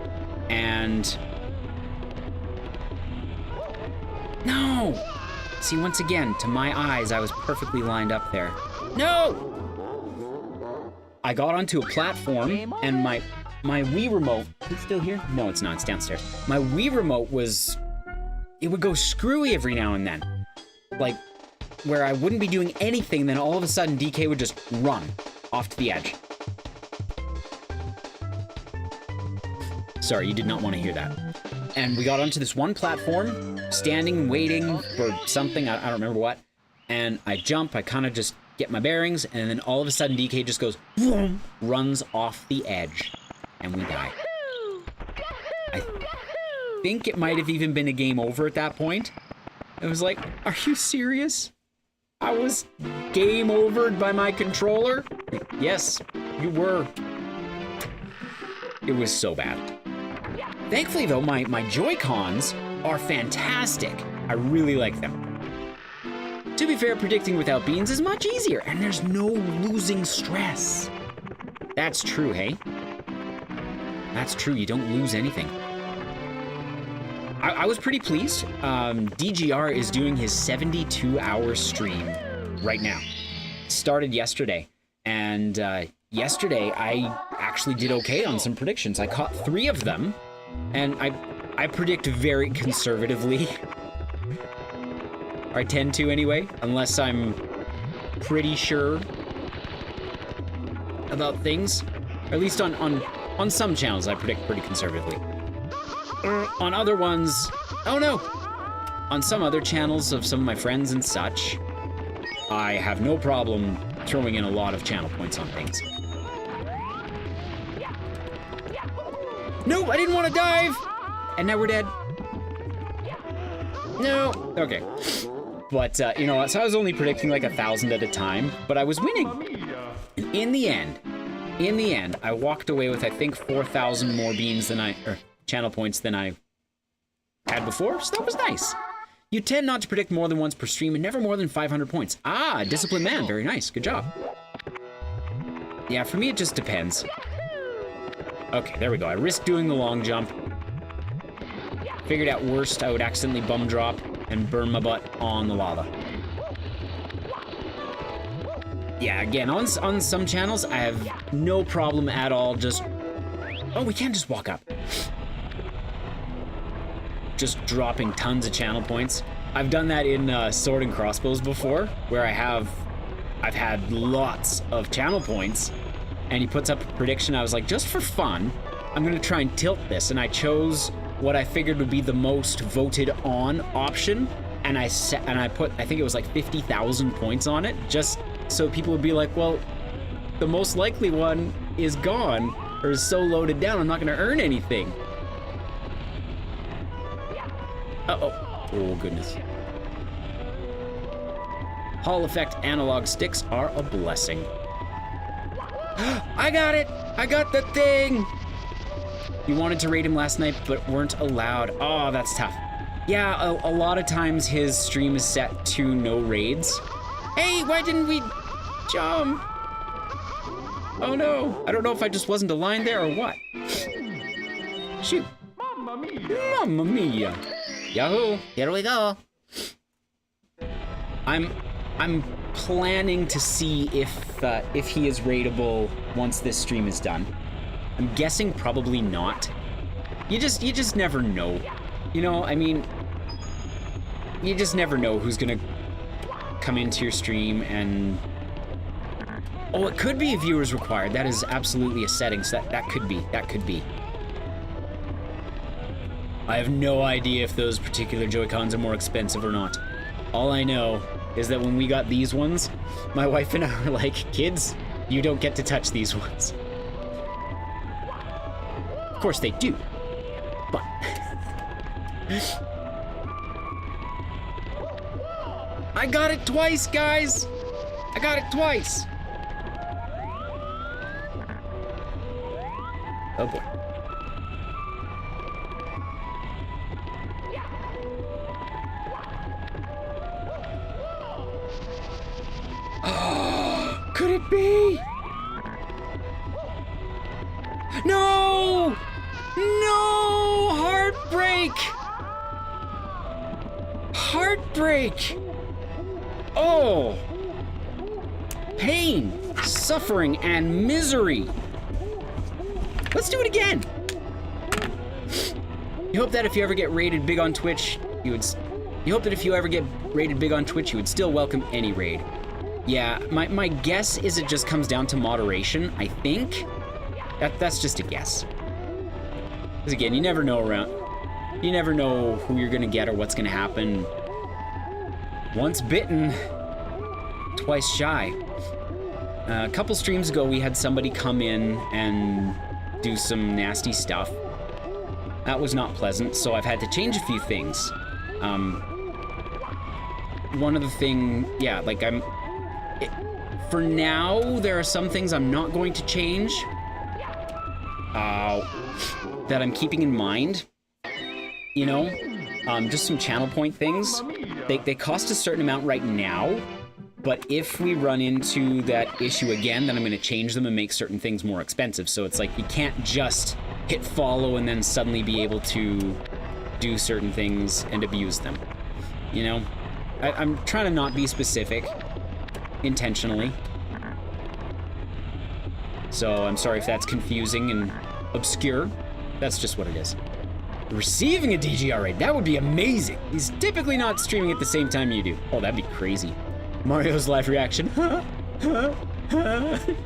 And... No! See, once again, to my eyes, I was perfectly lined up there. No! I got onto a platform, and my Wii remote... Is it still here? No, it's not. It's downstairs. My Wii remote was... It would go screwy every now and then. Like, where I wouldn't be doing anything, then all of a sudden DK would just run off to the edge. Sorry, you did not want to hear that. And we got onto this one platform, standing, waiting for something, I don't remember what. And I jump, I kind of just get my bearings, and then all of a sudden DK just goes, boom, runs off the edge, and we die. I think it might have even been a game over at that point. It was like, are you serious? I was game overed by my controller? Yes, you were. It was so bad. Thankfully though, my Joy-Cons are fantastic. I really like them. To be fair, predicting without beans is much easier, and there's no losing stress. That's true, hey? That's true, you don't lose anything. I was pretty pleased. DGR is doing his 72-hour stream right now. Started yesterday, and yesterday I actually did okay on some predictions. I caught 3 of them, and I predict very conservatively. Or I tend to anyway, unless I'm pretty sure about things. Or at least on some channels I predict pretty conservatively. On other ones, oh no! On some other channels of some of my friends and such, I have no problem throwing in a lot of channel points on things. No, I didn't want to dive! And now we're dead. No. Okay. But, you know what, so I was only predicting like 1,000 at a time, but I was winning. And in the end, I walked away with, I think, 4,000 more beans than channel points than I had before, so that was nice. You tend not to predict more than once per stream and never more than 500 points. Ah, disciplined man, very nice, good job. Yeah, for me it just depends. Okay, there we go, I risked doing the long jump. Figured at worst I would accidentally bum drop and burn my butt on the lava. yeah, again, on some channels, I have no problem at all just... Oh, we can't just walk up. Just dropping tons of channel points. I've done that in sword and crossbows before, where I've had lots of channel points, and he puts up a prediction. I was like, just for fun, I'm gonna try and tilt this, and I chose what I figured would be the most voted on option, and I put, I think it was like 50,000 points on it, just so people would be like, well, the most likely one is gone, or is so loaded down, I'm not gonna earn anything. Uh-oh. Oh, goodness. Hall effect analog sticks are a blessing. I got it! I got the thing! You wanted to raid him last night, but weren't allowed. Oh, that's tough. Yeah, a lot of times his stream is set to no raids. Hey, why didn't we jump? Oh no, I don't know if I just wasn't aligned there or what. Shoot. Mamma mia. Mamma mia. Yahoo, here we go. I'm planning to see if he is raidable once this stream is done. I'm guessing probably not. You just never know. You know, I mean, you just never know who's gonna come into your stream and... Oh, it could be viewers required. That is absolutely a setting, so that could be. I have no idea if those particular Joy-Cons are more expensive or not. All I know is that when we got these ones, my wife and I were like, kids, you don't get to touch these ones. Of course they do, but... I got it twice, guys! I got it twice! Oh boy. Could it be? No! No! Heartbreak! Heartbreak! Oh! Pain, suffering, and misery. Let's do it again. You hope that if you ever get rated big on Twitch, you would still welcome any raid. Yeah, my guess is it just comes down to moderation, I think. That's just a guess. Because again, you never know who you're gonna get or what's gonna happen. Once bitten, twice shy. A couple streams ago, we had somebody come in and do some nasty stuff. That was not pleasant, so I've had to change a few things. One of the things, yeah, like for now, there are some things I'm not going to change that I'm keeping in mind. You know, just some channel point things. They cost a certain amount right now, but if we run into that issue again, then I'm going to change them and make certain things more expensive. So it's like you can't just hit follow and then suddenly be able to do certain things and abuse them. You know, I'm trying to not be specific intentionally. So I'm sorry if that's confusing and obscure. That's just what it is. Receiving a DGR raid, that would be amazing. He's typically not streaming at the same time you do. Oh, that'd be crazy. Mario's live reaction.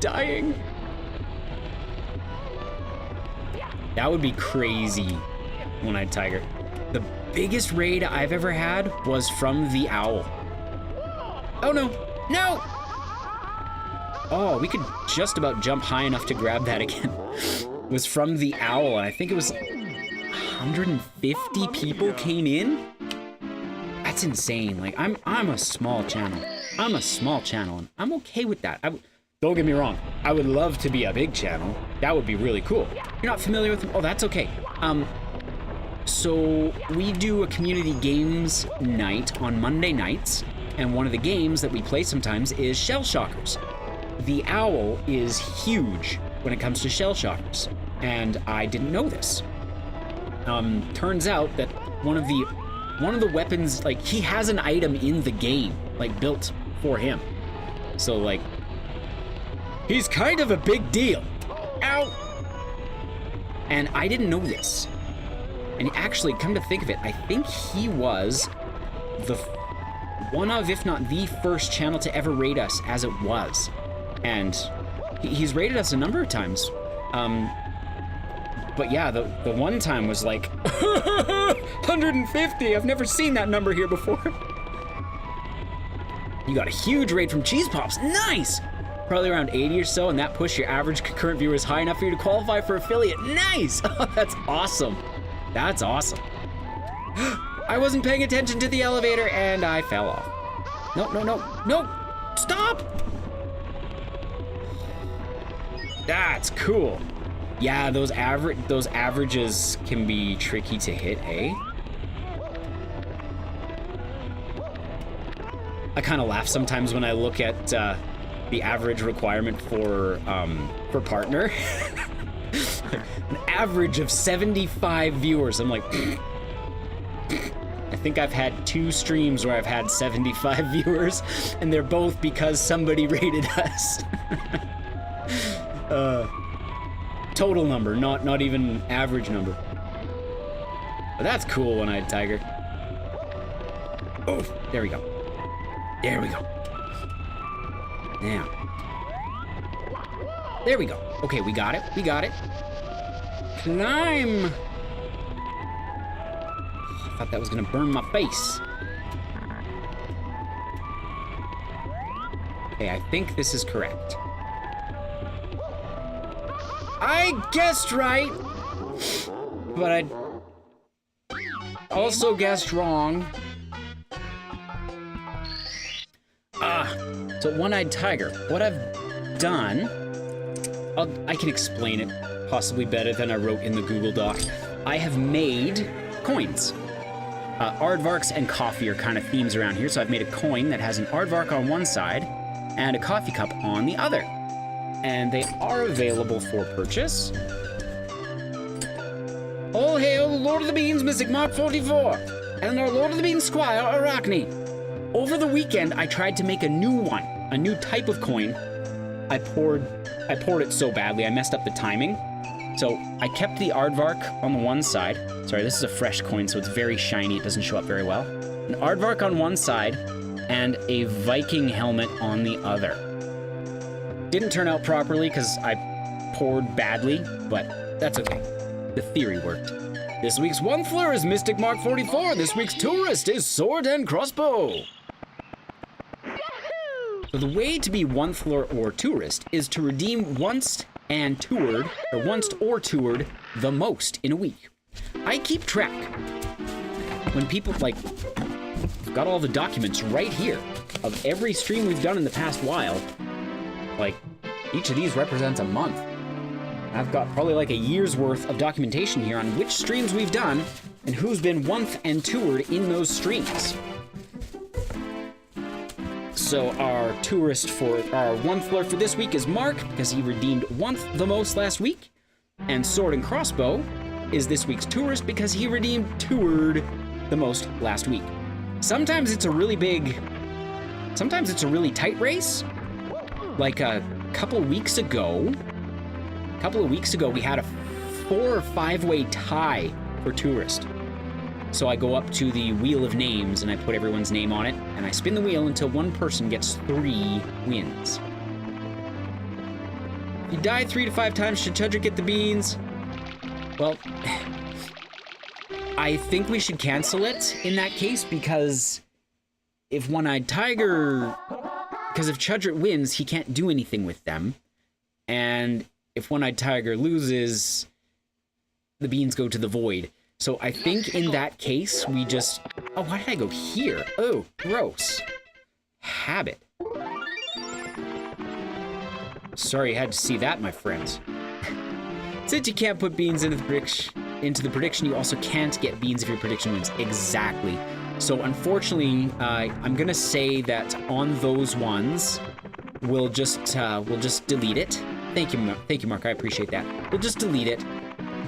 Dying. That would be crazy, One-Eyed Tiger. The biggest raid I've ever had was from the owl. Oh no, no! Oh, we could just about jump high enough to grab that again. It was from the owl, and I think it was 150 people came in? That's insane. Like, I'm a small channel. I'm a small channel, and I'm okay with that. Don't get me wrong. I would love to be a big channel. That would be really cool. You're not familiar with them? Oh, that's okay. So we do a community games night on Monday nights, and one of the games that we play sometimes is Shell Shockers. The owl is huge when it comes to Shell Shockers, and I didn't know this. Turns out that one of the weapons, like, he has an item in the game, like, built for him. So, like, He's kind of a big deal. Ow! And I didn't know this. And actually, come to think of it, I think he was the one of, if not the first channel to ever rate us as it was. And he's rated us a number of times. But yeah, the one time was like 150. I've never seen that number here before. You got a huge rate from Cheese Pops. Nice! Probably around 80 or so, and that pushed your average concurrent viewers high enough for you to qualify for affiliate. Nice! Oh, that's awesome. That's awesome. I wasn't paying attention to the elevator and I fell off. No, no, no, no! Stop! That's cool. Yeah, those averages can be tricky to hit, eh? I kind of laugh sometimes when I look at the average requirement for partner. An average of 75 viewers. I'm like, I think I've had 2 streams where I've had 75 viewers, and they're both because somebody rated us. Total number, not even average number. But that's cool, One-Eyed Tiger. Oh, there we go. There we go. Now. There we go. Okay, we got it. We got it. Climb! I thought that was gonna burn my face. Okay, I think this is correct. I guessed right, but I also guessed wrong. So One-Eyed Tiger, what I've done, I can explain it possibly better than I wrote in the Google Doc. I have made coins. Aardvarks and coffee are kind of themes around here, so I've made a coin that has an aardvark on one side and a coffee cup on the other. And they are available for purchase. All hail the Lord of the Beans, Mystic Mark 44, and our Lord of the Beans Squire, Arachne. Over the weekend, I tried to make a new one, a new type of coin. I poured it so badly, I messed up the timing. So I kept the aardvark on the one side. Sorry, this is a fresh coin, so it's very shiny, it doesn't show up very well. An aardvark on one side, and a Viking helmet on the other. Didn't turn out properly because I poured badly, but that's okay. The theory worked. This week's One Fleur is Mystic Mark 44. This week's Tourist is Sword and Crossbow. So the way to be One Fleur or Tourist is to redeem once or toured the most in a week. I keep track. When people I've got all the documents right here of every stream we've done in the past while. Like, each of these represents a month. I've got probably like a year's worth of documentation here on which streams we've done and who's been once and toured in those streams. So our One Fleur for this week is Mark, because he redeemed once the most last week. And Sword and Crossbow is this week's Tourist, because he redeemed toured the most last week. Sometimes it's a really tight race. Like a couple of weeks ago, we had a 4 or 5-way tie for Tourist. So I go up to the Wheel of Names and I put everyone's name on it, and I spin the wheel until one person gets 3 wins. If you die 3 to 5 times, should Chudrick get the beans? Well, I think we should cancel it in that case, because if One-Eyed Tiger... Because if Chudrick wins, he can't do anything with them. And if One-Eyed Tiger loses, the beans go to the void. So I think in that case, we just... Oh, why did I go here? Oh, gross. Habit. Sorry you had to see that, my friends. Since you can't put beans into the prediction, you also can't get beans if your prediction wins. Exactly. So unfortunately, I'm gonna say that on those ones, we'll just delete it. Thank you, Mark. I appreciate that. We'll just delete it,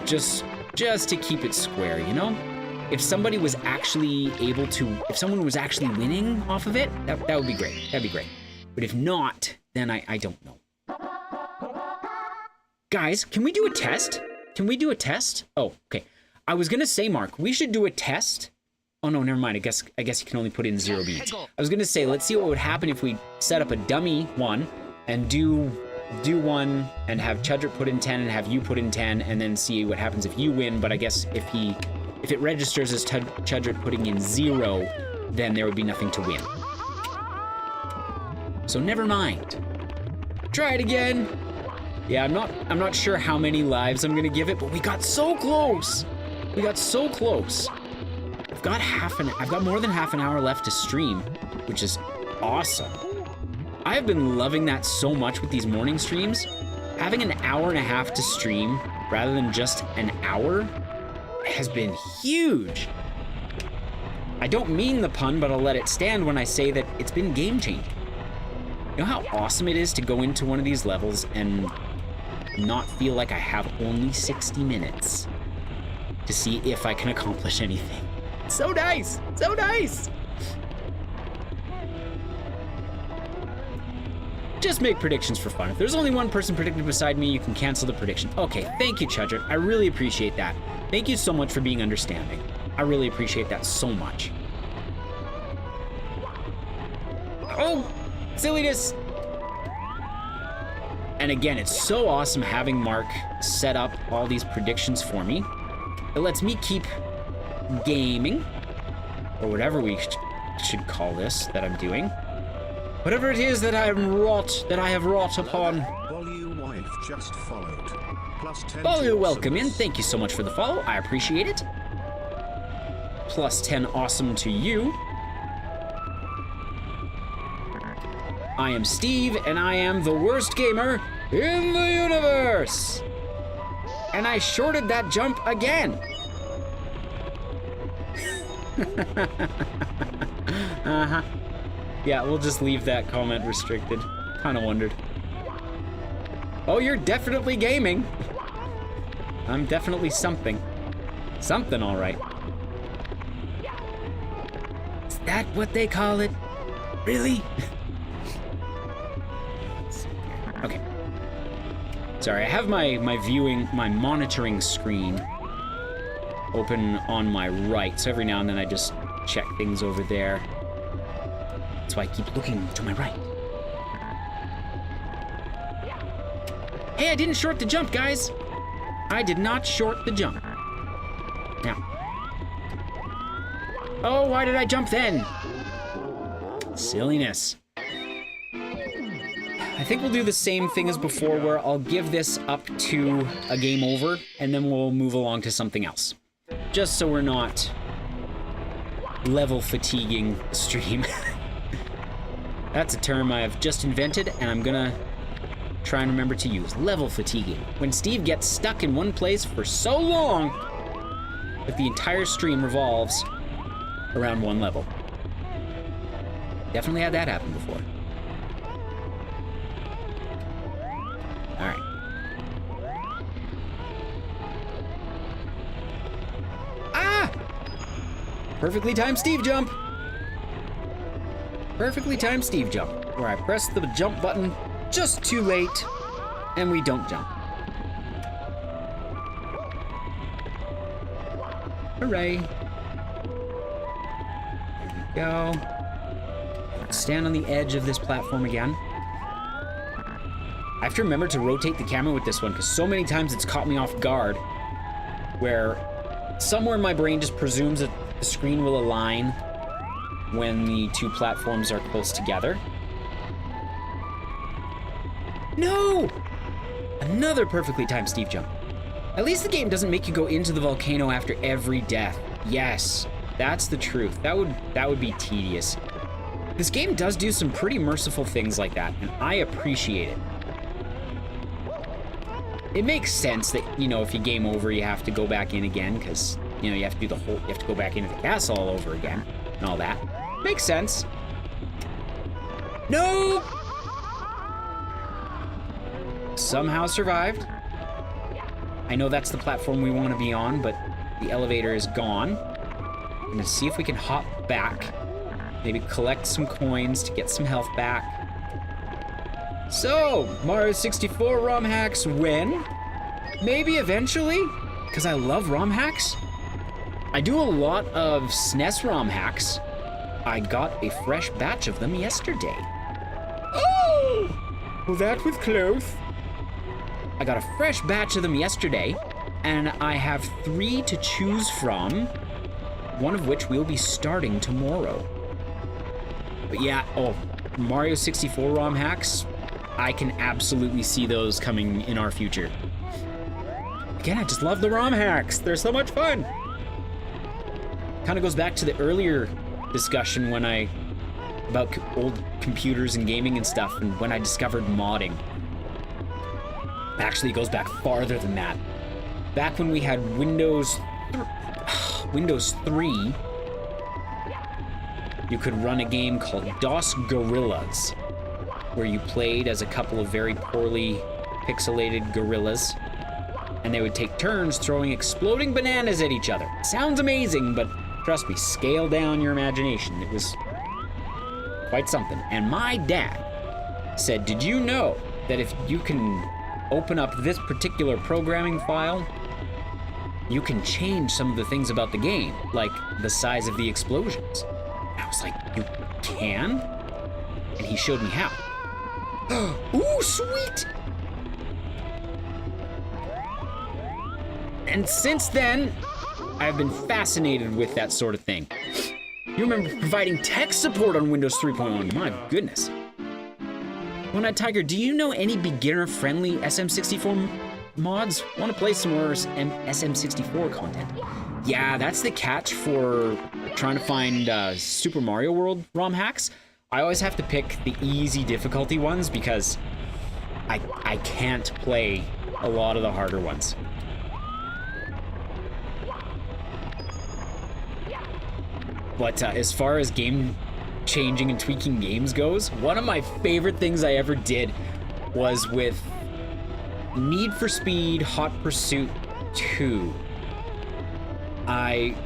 just to keep it square, you know. If somebody was actually if someone was actually winning off of it, that would be great. That'd be great. But if not, then I don't know. Guys, can we do a test? Can we do a test? Oh, okay. I was gonna say, Mark, we should do a test. Oh no, never mind. I guess you can only put in 0 beads. I was gonna say, let's see what would happen if we set up a dummy one and do one and have Chudrick put in 10 and have you put in 10 and then see what happens if you win. But I guess if it registers as Chudrick putting in 0, then there would be nothing to win. So never mind. Try it again. Yeah, I'm not sure how many lives I'm gonna give it, but we got so close. We got so close. I've got more than half an hour left to stream, which is awesome. I've been loving that so much with these morning streams. Having an hour and a half to stream rather than just an hour has been huge. I don't mean the pun, but I'll let it stand when I say that it's been game-changing. You know how awesome it is to go into one of these levels and not feel like I have only 60 minutes to see if I can accomplish anything. So nice! So nice! Just make predictions for fun. If there's only one person predicted beside me, you can cancel the prediction. Okay, thank you, Chudrick. I really appreciate that. Thank you so much for being understanding. I really appreciate that so much. Oh! Silliness! And again, it's so awesome having Mark set up all these predictions for me. It lets me keep gaming, or whatever we should call this that I'm doing. Whatever it is that I have wrought upon. Bolly wife just followed. +10. Bolly, welcome in. Thank you so much for the follow. I appreciate it. +10 awesome to you. I am Steve, and I am the worst gamer in the universe. And I shorted that jump again. Uh-huh. Yeah, we'll just leave that comment restricted. Kinda wondered. Oh, you're definitely gaming. I'm definitely something. Something, all right. Is that what they call it? Really? Okay. Sorry, I have my monitoring screen open on my right, so every now and then I just check things over there. That's why I keep looking to my right. Hey, I didn't short the jump, guys. I did not short the jump. Now. Oh, why did I jump then? Silliness. I think we'll do the same thing as before, where I'll give this up to a game over, and then we'll move along to something else. Just so we're not level fatiguing the stream. That's a term I've just invented, and I'm gonna try and remember to use. Level fatiguing. When Steve gets stuck in one place for so long that the entire stream revolves around one level. Definitely had that happen before. All right. Ah! Perfectly timed Steve jump. Perfectly timed Steve jump, where I press the jump button just too late, and we don't jump. Hooray. There we go. Stand on the edge of this platform again. I have to remember to rotate the camera with this one, because so many times it's caught me off guard, where somewhere in my brain just presumes that the screen will align when the two platforms are close together. No! Another perfectly timed Steve jump. At least the game doesn't make you go into the volcano after every death. Yes, that's the truth. That would be tedious. This game does do some pretty merciful things like that, and I appreciate it. It makes sense that, you know, if you game over, you have to go back in again, because, you know, you have to do the whole, you have to go back into the castle all over again, and all that. Makes sense. No! Somehow survived. I know that's the platform we want to be on, but the elevator is gone. I'm gonna see if we can hop back. Maybe collect some coins to get some health back. So, Mario 64 ROM hacks win. Maybe eventually, because I love ROM hacks. I do a lot of SNES ROM hacks. I got a fresh batch of them yesterday. Oh! Well, that was close. I got a fresh batch of them yesterday, and I have 3 to choose from, one of which we'll be starting tomorrow. But yeah, Mario 64 ROM hacks, I can absolutely see those coming in our future. Again, I just love the ROM hacks. They're so much fun. Kind of goes back to the earlier discussion about old computers and gaming and stuff, and when I discovered modding. Actually, it goes back farther than that. Back when we had Windows 3, you could run a game called DOS Gorillas, where you played as a couple of very poorly pixelated gorillas, and they would take turns throwing exploding bananas at each other. Sounds amazing, but trust me, scale down your imagination. It was quite something. And my dad said, did you know that if you can open up this particular programming file, you can change some of the things about the game, like the size of the explosions? I was like, you can? And he showed me how. Ooh, sweet! And since then, I've been fascinated with that sort of thing. You remember providing tech support on Windows 3.1, my goodness. One Eyed Tiger, do you know any beginner-friendly SM64 mods? Want to play some more SM64 content? Yeah, that's the catch for trying to find Super Mario World ROM hacks. I always have to pick the easy difficulty ones because I can't play a lot of the harder ones. But as far as game changing and tweaking games goes, one of my favorite things I ever did was with Need for Speed Hot Pursuit 2.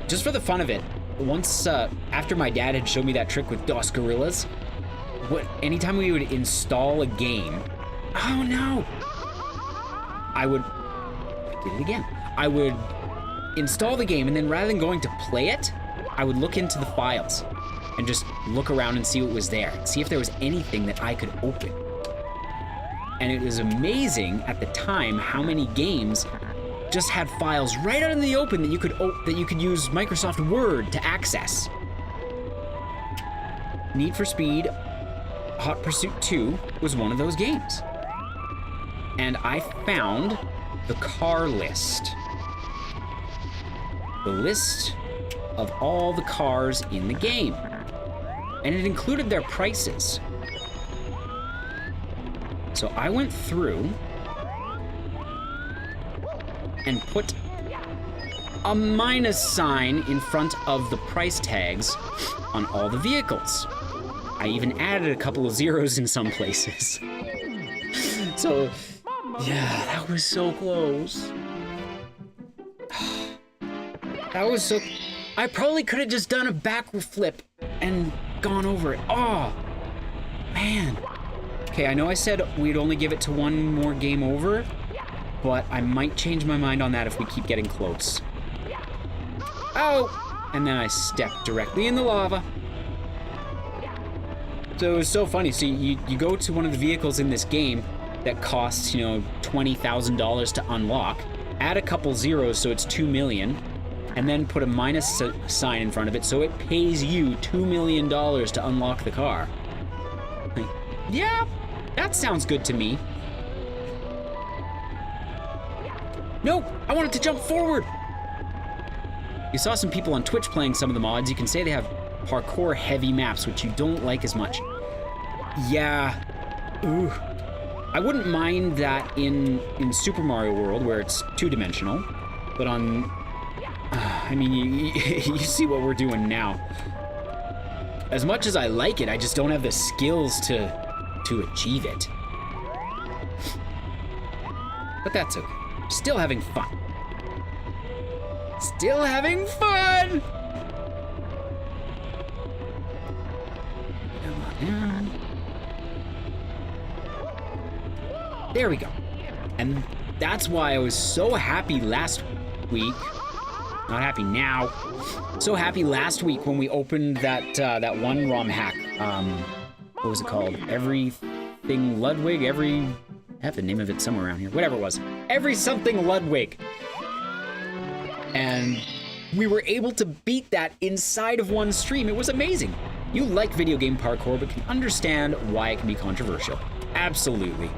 Just for the fun of it, once after my dad had showed me that trick with DOS Gorillas, anytime we would install a game, oh no, I would install the game, and then rather than going to play it, I would look into the files and just look around and see what was there, see if there was anything that I could open. And it was amazing at the time how many games just had files right out in the open that you could use Microsoft Word to access. Need for Speed Hot Pursuit 2 was one of those games. And I found the car list. The list of all the cars in the game. And it included their prices. So I went through and put a minus sign in front of the price tags on all the vehicles. I even added a couple of zeros in some places. So, yeah, that was so close. That was so... I probably could have just done a backward flip and gone over it. Oh, man. Okay, I know I said we'd only give it to one more game over, but I might change my mind on that if we keep getting close. Oh! And then I stepped directly in the lava. So it was so funny. So you go to one of the vehicles in this game that costs, $20,000 to unlock, add a couple zeros so it's 2 million, and then put a minus sign in front of it so it pays you $2 million to unlock the car. Like, yeah, that sounds good to me. Nope, I wanted to jump forward. You saw some people on Twitch playing some of the mods. You can say they have parkour heavy maps, which you don't like as much. Yeah, ooh. I wouldn't mind that in Super Mario World where it's two-dimensional, but on, you see what we're doing now. As much as I like it, I just don't have the skills to achieve it. But that's okay. Still having fun. Still having fun! Come on down. There we go. And That's why I was so happy last week. Not happy now. So happy last week when we opened that one ROM hack. What was it called? Everything Ludwig? I have the name of it somewhere around here. Whatever it was. Every something Ludwig. And we were able to beat that inside of one stream. It was amazing. You like video game parkour, but can understand why it can be controversial. Absolutely.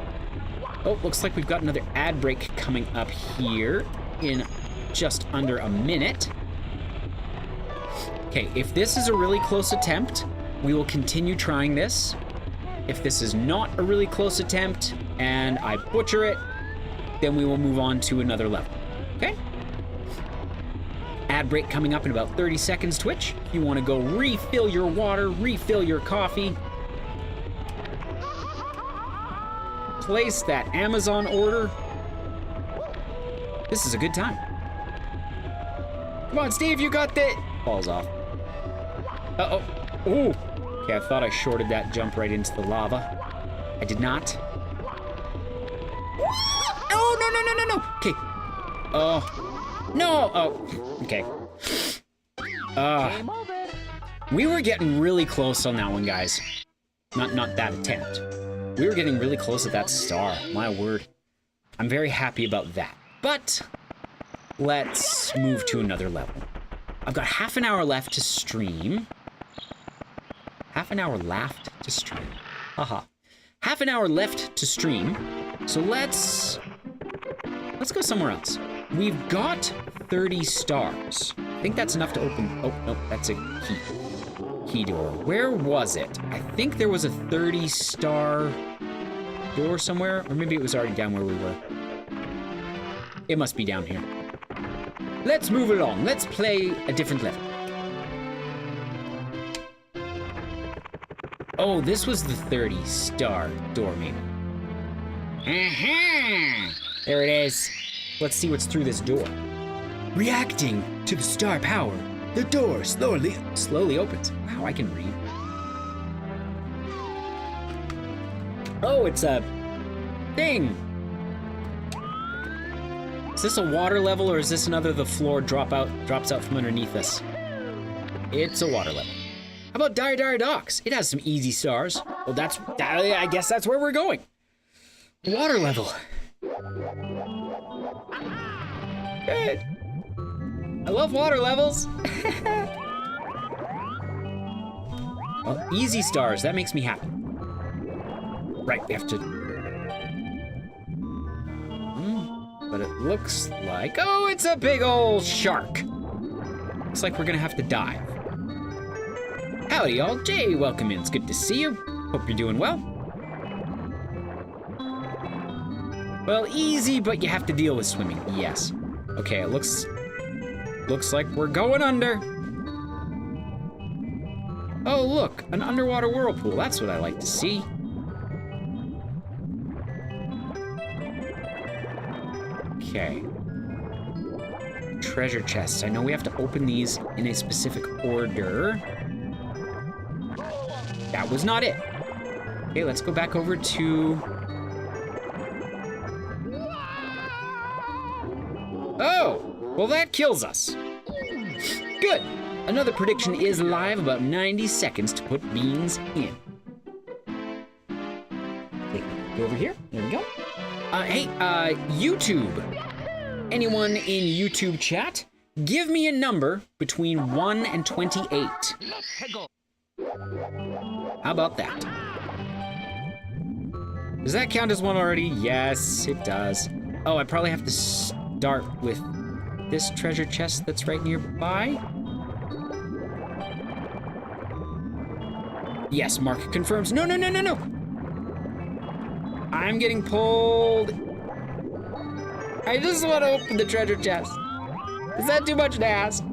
Oh, looks like we've got another ad break coming up here in just under a minute. Okay, if this is a really close attempt, we will continue trying this. If this is not a really close attempt and I butcher it, then we will move on to another level. Okay? Ad break coming up in about 30 seconds, Twitch. If you want to go refill your water, refill your coffee, place that Amazon order. This is a good time. Come on, Steve, you got that. Falls off. Uh-oh. Ooh. Okay, I thought I shorted that jump right into the lava. I did not. Oh, no. Okay. Oh. No. Oh. Okay. We were getting really close on that one, guys. Not that attempt. We were getting really close at that star. My word. I'm very happy about that. But let's move to another level. I've got half an hour left to stream. Half an hour left to stream. Haha. Half an hour left to stream. So let's go somewhere else. We've got 30 stars. I think that's enough to open. Oh, no, that's a key. Key door. Where was it? I think there was a 30-star door somewhere, or maybe it was already down where we were. It must be down here. Let's move along. Let's play a different level. Oh, this was the 30-star door, maybe. There it is. Let's see what's through this door. Reacting to the star power, the door slowly opens. Wow, I can read. Oh, it's a thing. Is this a water level, or is this another the floor drops out from underneath us? It's a water level. How about Dire Docks? It has some easy stars. Well, I guess that's where we're going. Water level. Good. I love water levels. Well, easy stars, that makes me happy. Right, we have to... But it looks like... Oh, it's a big old shark. Looks like we're gonna have to dive. Howdy, y'all. Jay, welcome in. It's good to see you. Hope you're doing well. Well, easy, but you have to deal with swimming. Yes. Okay, it looks like we're going under. Oh, look, an underwater whirlpool. That's what I like to see. Okay. Treasure chests. I know we have to open these in a specific order. That was not it. Okay, let's go back over to... Oh, well that kills us. Good. Another prediction is live, about 90 seconds to put beans in. Okay, go over here. There we go. Hey, YouTube. Anyone in YouTube chat, give me a number between 1 and 28. How about that? Does that count as one already? Yes, it does. Oh, I probably have to start with this treasure chest that's right nearby. Yes, Mark confirms. No. I'm getting pulled. I just want to open the treasure chest. Is that too much to ask?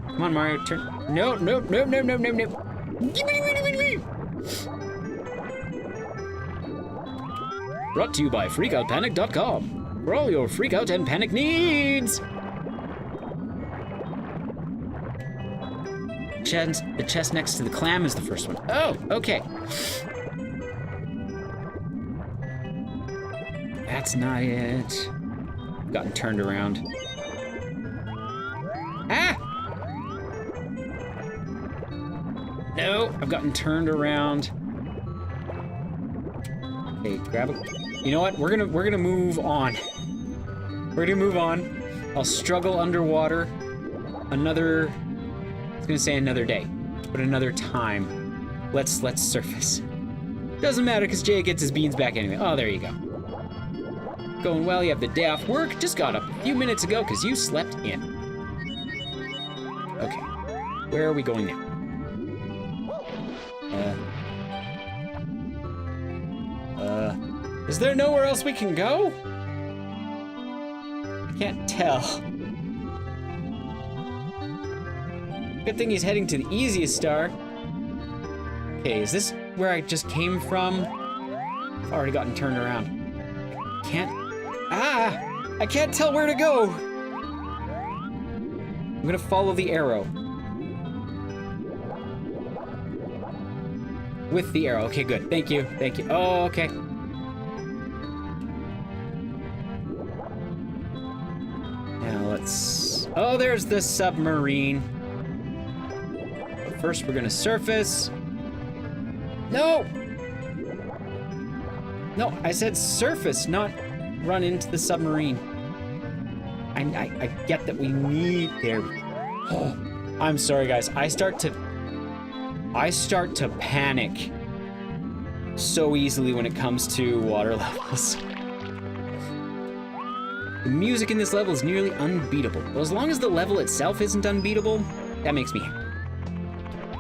Come on, Mario, turn. No. Brought to you by freakoutpanic.com for all your freakout and panic needs. The chest next to the clam is the first one. Oh, okay. That's not it. I've gotten turned around. Ah! No, I've gotten turned around. Okay, grab it. You know what? We're gonna move on. We're gonna move on. I'll struggle underwater another. I was gonna say another day, but another time. Let's surface. Doesn't matter because Jay gets his beans back anyway. Oh, there you go. Going well. You have the day off work. Just got up a few minutes ago because you slept in. Okay, where are we going now? Is there nowhere else we can go? I can't tell. Good thing he's heading to the easiest star. Okay, is this where I just came from? I've already gotten turned around. I can't tell where to go. I'm gonna follow the arrow. With the arrow, okay, good. Thank you, thank you. Oh, okay. Now let's, oh, there's the submarine. But first we're gonna surface. No! No, I said surface, not run into the submarine. I get that we need, there. Oh, I'm sorry guys, I start to panic so easily when it comes to water levels. The music in this level is nearly unbeatable. Well, as long as the level itself isn't unbeatable, that makes me happy.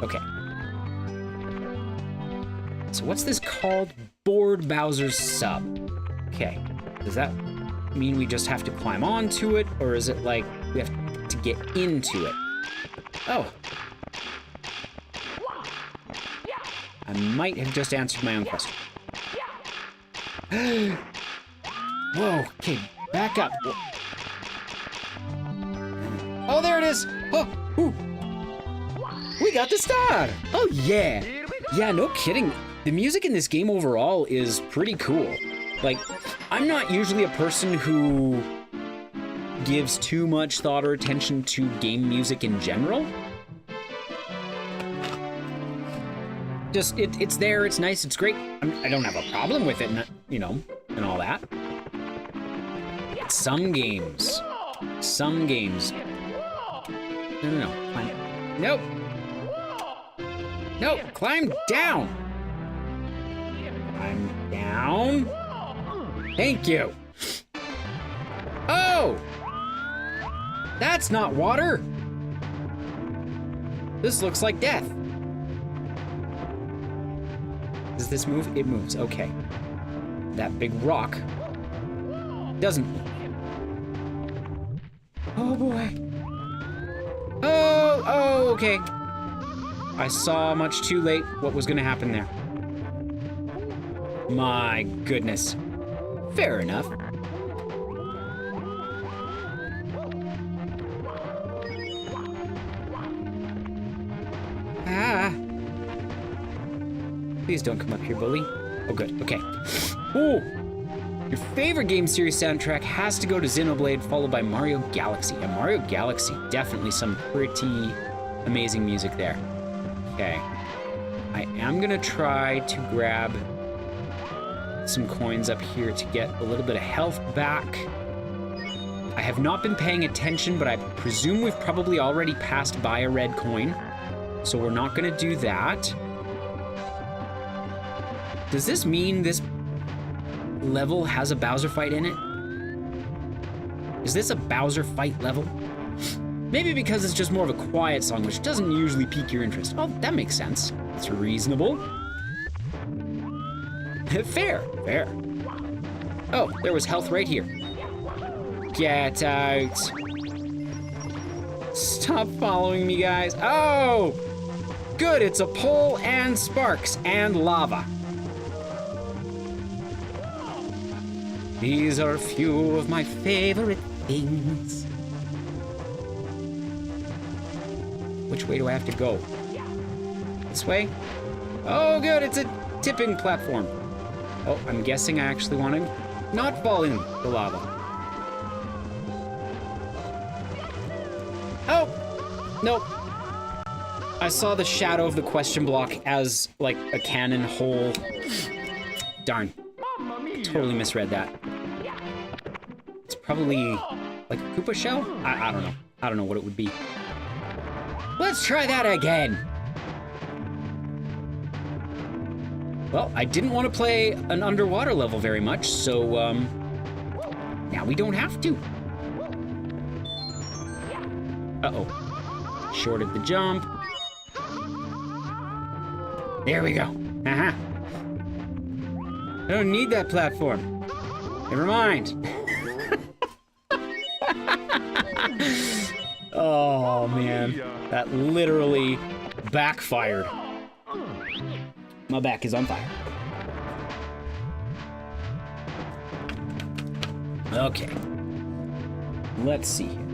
Okay. So what's this called? Board Bowser's sub. Okay. Does that mean we just have to climb onto it, or is it like we have to get into it? Oh. I might have just answered my own question. Whoa, okay, back up. Oh, there it is. Oh, ooh. We got the star. Oh, yeah. Yeah, no kidding. The music in this game overall is pretty cool. Like, I'm not usually a person who gives too much thought or attention to game music in general. Just, it's there, it's nice, it's great. I don't have a problem with it, you know, and all that. Some games. No. Climb. Nope. Nope, climb down. Climb down. Thank you. Oh! That's not water. This looks like death. Does this move? It moves, okay. That big rock doesn't move. Oh boy. Oh, okay. I saw much too late what was gonna happen there. My goodness. Fair enough. Ah. Please don't come up here, bully. Oh, good. Okay. Ooh. Your favorite game series soundtrack has to go to Xenoblade, followed by Mario Galaxy. And Mario Galaxy, definitely some pretty amazing music there. Okay. I am gonna try to grab some coins up here to get a little bit of health back. I have not been paying attention, but I presume we've probably already passed by a red coin. So we're not gonna do that. Does this mean this level has a Bowser fight in it? Is this a Bowser fight level? Maybe because it's just more of a quiet song, which doesn't usually pique your interest. Oh, that makes sense. It's reasonable. Fair. Oh, there was health right here. Get out. Stop following me, guys. Oh! Good, it's a pole and sparks and lava. These are a few of my favorite things. Which way do I have to go? This way? Oh, good, it's a tipping platform. Oh, I'm guessing I actually want to not fall in the lava. Oh! Nope. I saw the shadow of the question block as, like, a cannon hole. Darn. Totally misread that. It's probably, like, a Koopa shell? I don't know. I don't know what it would be. Let's try that again! Well, I didn't want to play an underwater level very much, so, now we don't have to. Uh-oh. Shorted the jump. There we go. Uh-huh. I don't need that platform. Never mind. Oh, man. That literally backfired. My back is on fire. Okay. Let's see here.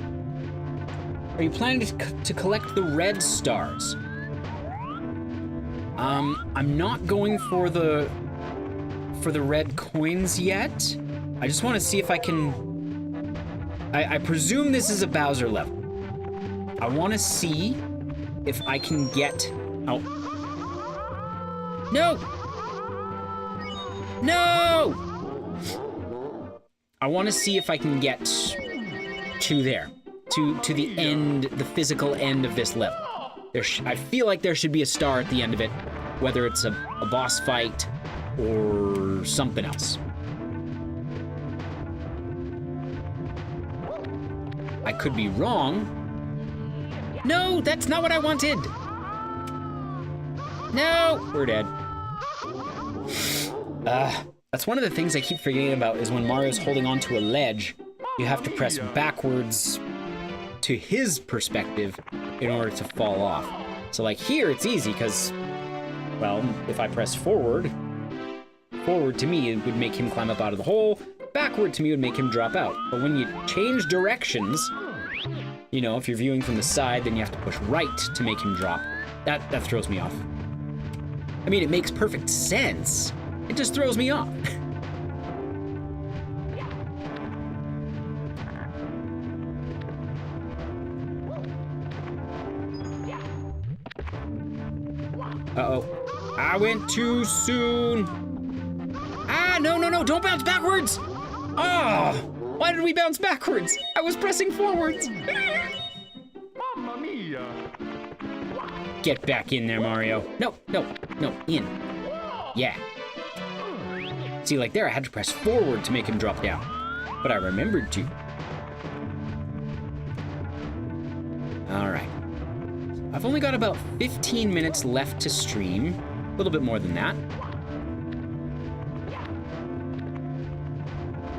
Are you planning to collect the red stars? I'm not going for the red coins yet. I just want to see if I can... I presume this is a Bowser level. I want to see if I can get... Oh. No! No! I want to see if I can get to there. To the end, the physical end of this level. I feel like there should be a star at the end of it, whether it's a boss fight or something else. I could be wrong. No, that's not what I wanted. No, we're dead. That's one of the things I keep forgetting about is when Mario's holding onto a ledge, you have to press backwards to his perspective in order to fall off. So like here, it's easy because, well, if I press forward to me, it would make him climb up out of the hole. Backward to me would make him drop out. But when you change directions, you know, if you're viewing from the side, then you have to push right to make him drop. That throws me off. I mean, it makes perfect sense. It just throws me off. Uh-oh. I went too soon. Ah, no, don't bounce backwards. Oh, why did we bounce backwards? I was pressing forwards. Mamma mia. Get back in there, Mario. No, in. Yeah. See, like there, I had to press forward to make him drop down. But I remembered to. All right. I've only got about 15 minutes left to stream. A little bit more than that.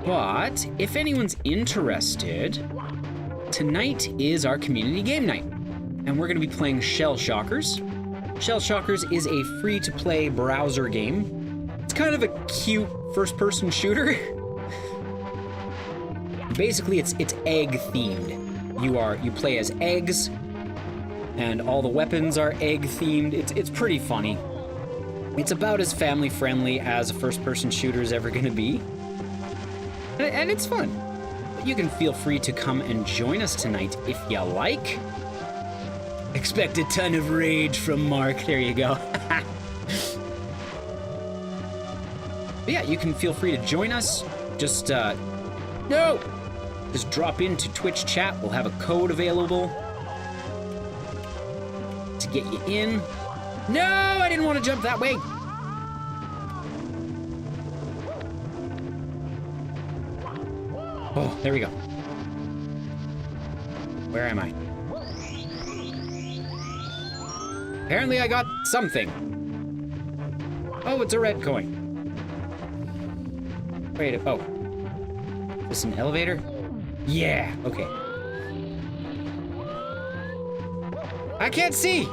But if anyone's interested, tonight is our community game night. And we're gonna be playing Shell Shockers. Shell Shockers is a free-to-play browser game. It's kind of a cute first-person shooter. Basically, it's egg-themed. You play as eggs, and all the weapons are egg-themed. It's pretty funny. It's about as family-friendly as a first-person shooter is ever gonna be. And it's fun. But you can feel free to come and join us tonight if you like. Expect a ton of rage from Mark. There you go. But yeah, you can feel free to join us. Just, no! Just drop into Twitch chat. We'll have a code available to get you in. No, I didn't want to jump that way. Oh, there we go. Where am I? Apparently I got something. Oh, it's a red coin. Wait, oh. Is this an elevator? Yeah, okay. I can't see!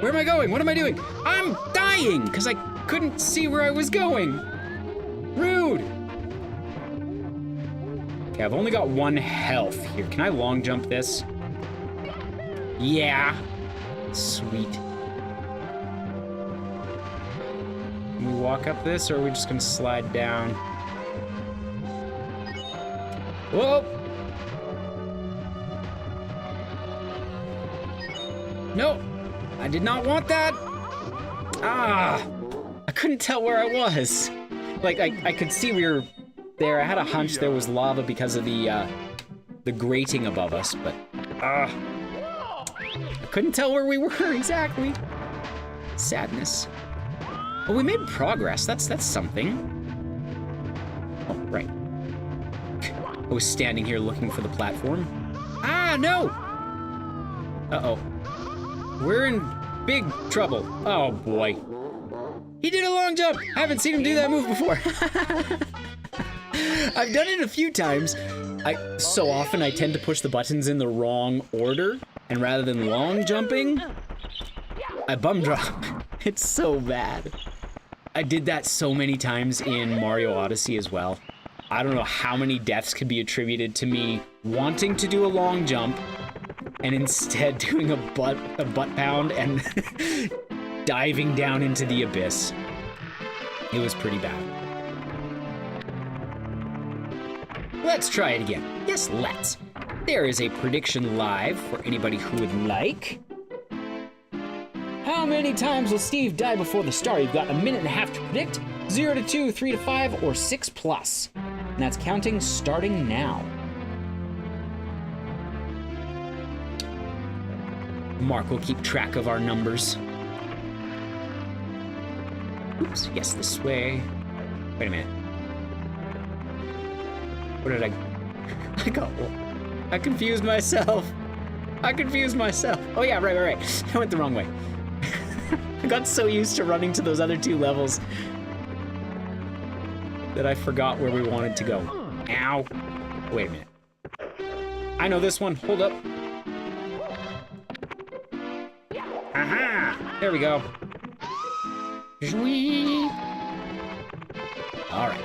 Where am I going? What am I doing? I'm dying! Because I couldn't see where I was going. Rude! Okay, I've only got 1 health here. Can I long jump this? Yeah. Sweet. Can we walk up this, or are we just gonna slide down? Whoa! No! I did not want that! Ah! I couldn't tell where I was. Like, I could see we were there. I had a hunch there was lava because of the grating above us, but... I couldn't tell where we were exactly. Sadness. Oh, we made progress. That's something. Oh, right. I was standing here looking for the platform. Ah, no! Uh-oh. We're in big trouble. Oh, boy. He did a long jump. I haven't seen him do that move before. I've done it a few times. So often I tend to push the buttons in the wrong order, and rather than long jumping, I bum drop. It's so bad. I did that so many times in Mario Odyssey as well. I don't know how many deaths could be attributed to me wanting to do a long jump and instead doing a butt pound and diving down into the abyss. It was pretty bad. Let's try it again. Yes, let's. There is a prediction live for anybody who would like. How many times will Steve die before the star? You've got a minute and a half to predict. 0 to 2, 3 to 5, or 6 plus. And that's counting starting now. Mark will keep track of our numbers. Oops, yes, this way. Wait a minute. What did I confused myself. Oh yeah, right. I went the wrong way. I got so used to running to those other 2 levels that I forgot where we wanted to go. Ow. Wait a minute. I know this one. Hold up. Aha! There we go. All right.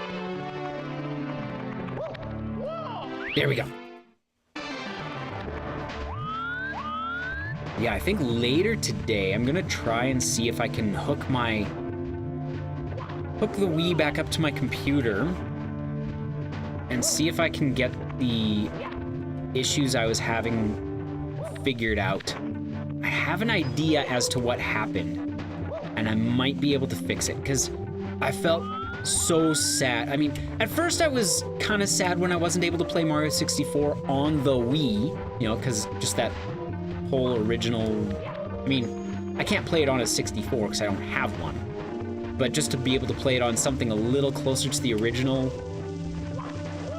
There we go. Yeah, I think later today I'm gonna try and see if I can hook the Wii back up to my computer and see if I can get the issues I was having figured out. I have an idea as to what happened, and I might be able to fix it, because I felt so sad. I mean, at first I was kind of sad when I wasn't able to play Mario 64 on the Wii, you know, because just that whole original... I mean, I can't play it on a 64 because I don't have one, but just to be able to play it on something a little closer to the original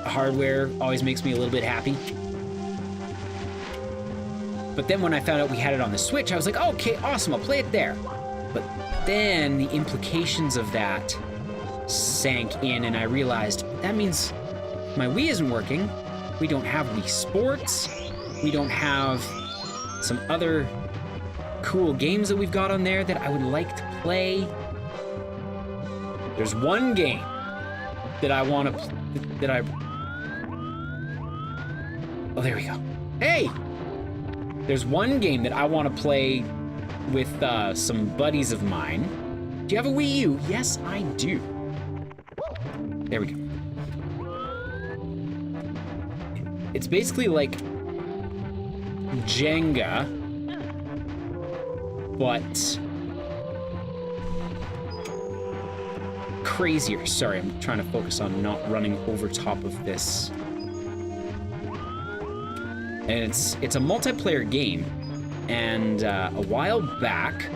hardware always makes me a little bit happy. But then when I found out we had it on the Switch, I was like, oh, okay, awesome, I'll play it there. But then the implications of that sank in, and I realized that means my Wii isn't working. We don't have Wii Sports. We don't have some other cool games that we've got on there that I would like to play. There's one game that I want to, oh, there we go. Hey! There's one game that I want to play with some buddies of mine. Do you have a Wii U? Yes, I do. There we go. It's basically like Jenga, but crazier. Sorry, I'm trying to focus on not running over top of this. And it's a multiplayer game, and a while back,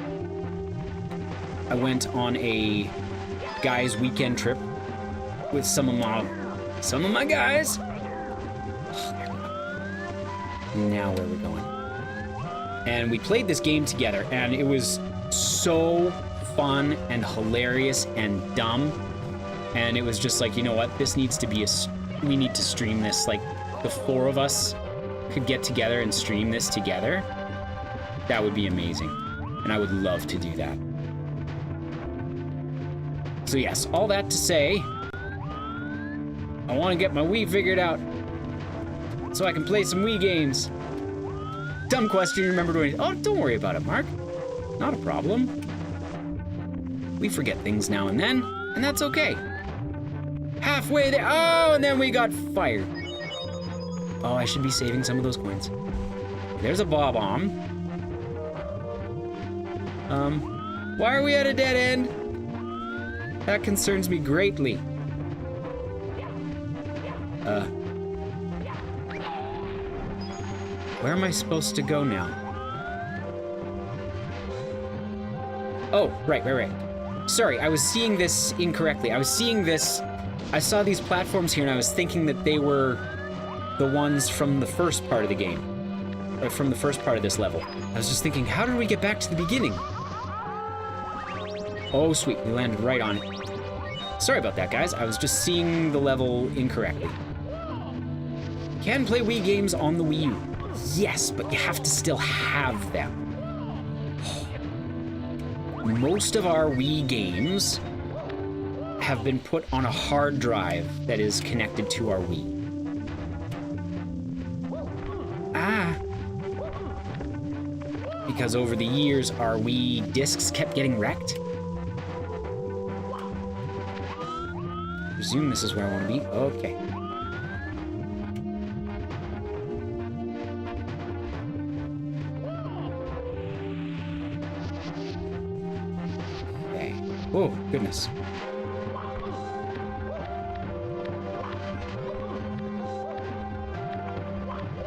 I went on a guy's weekend trip with some of my guys. Now where we're going. And we played this game together, and it was so fun and hilarious and dumb. And it was just like, you know what? This needs to be we need to stream this. Like, the 4 of us could get together and stream this together. That would be amazing. And I would love to do that. So yes, all that to say, I want to get my Wii figured out so I can play some Wii games. Dumb question, remember doing... Oh, don't worry about it, Mark. Not a problem. We forget things now and then, and that's okay. Halfway there... Oh, and then we got fired. Oh, I should be saving some of those coins. There's a bomb. Why are we at a dead end? That concerns me greatly. Where am I supposed to go now? Oh, right. Sorry, I was seeing this incorrectly. I saw these platforms here and I was thinking that they were the ones from the first part of the game. Or from the first part of this level. I was just thinking, how did we get back to the beginning? Oh, sweet, we landed right on it. Sorry about that, guys. I was just seeing the level incorrectly. Can play Wii games on the Wii U. Yes, but you have to still have them. Most of our Wii games have been put on a hard drive that is connected to our Wii. Because over the years, our Wii discs kept getting wrecked. Presume this is where I want to be. Okay. Okay. Oh, goodness.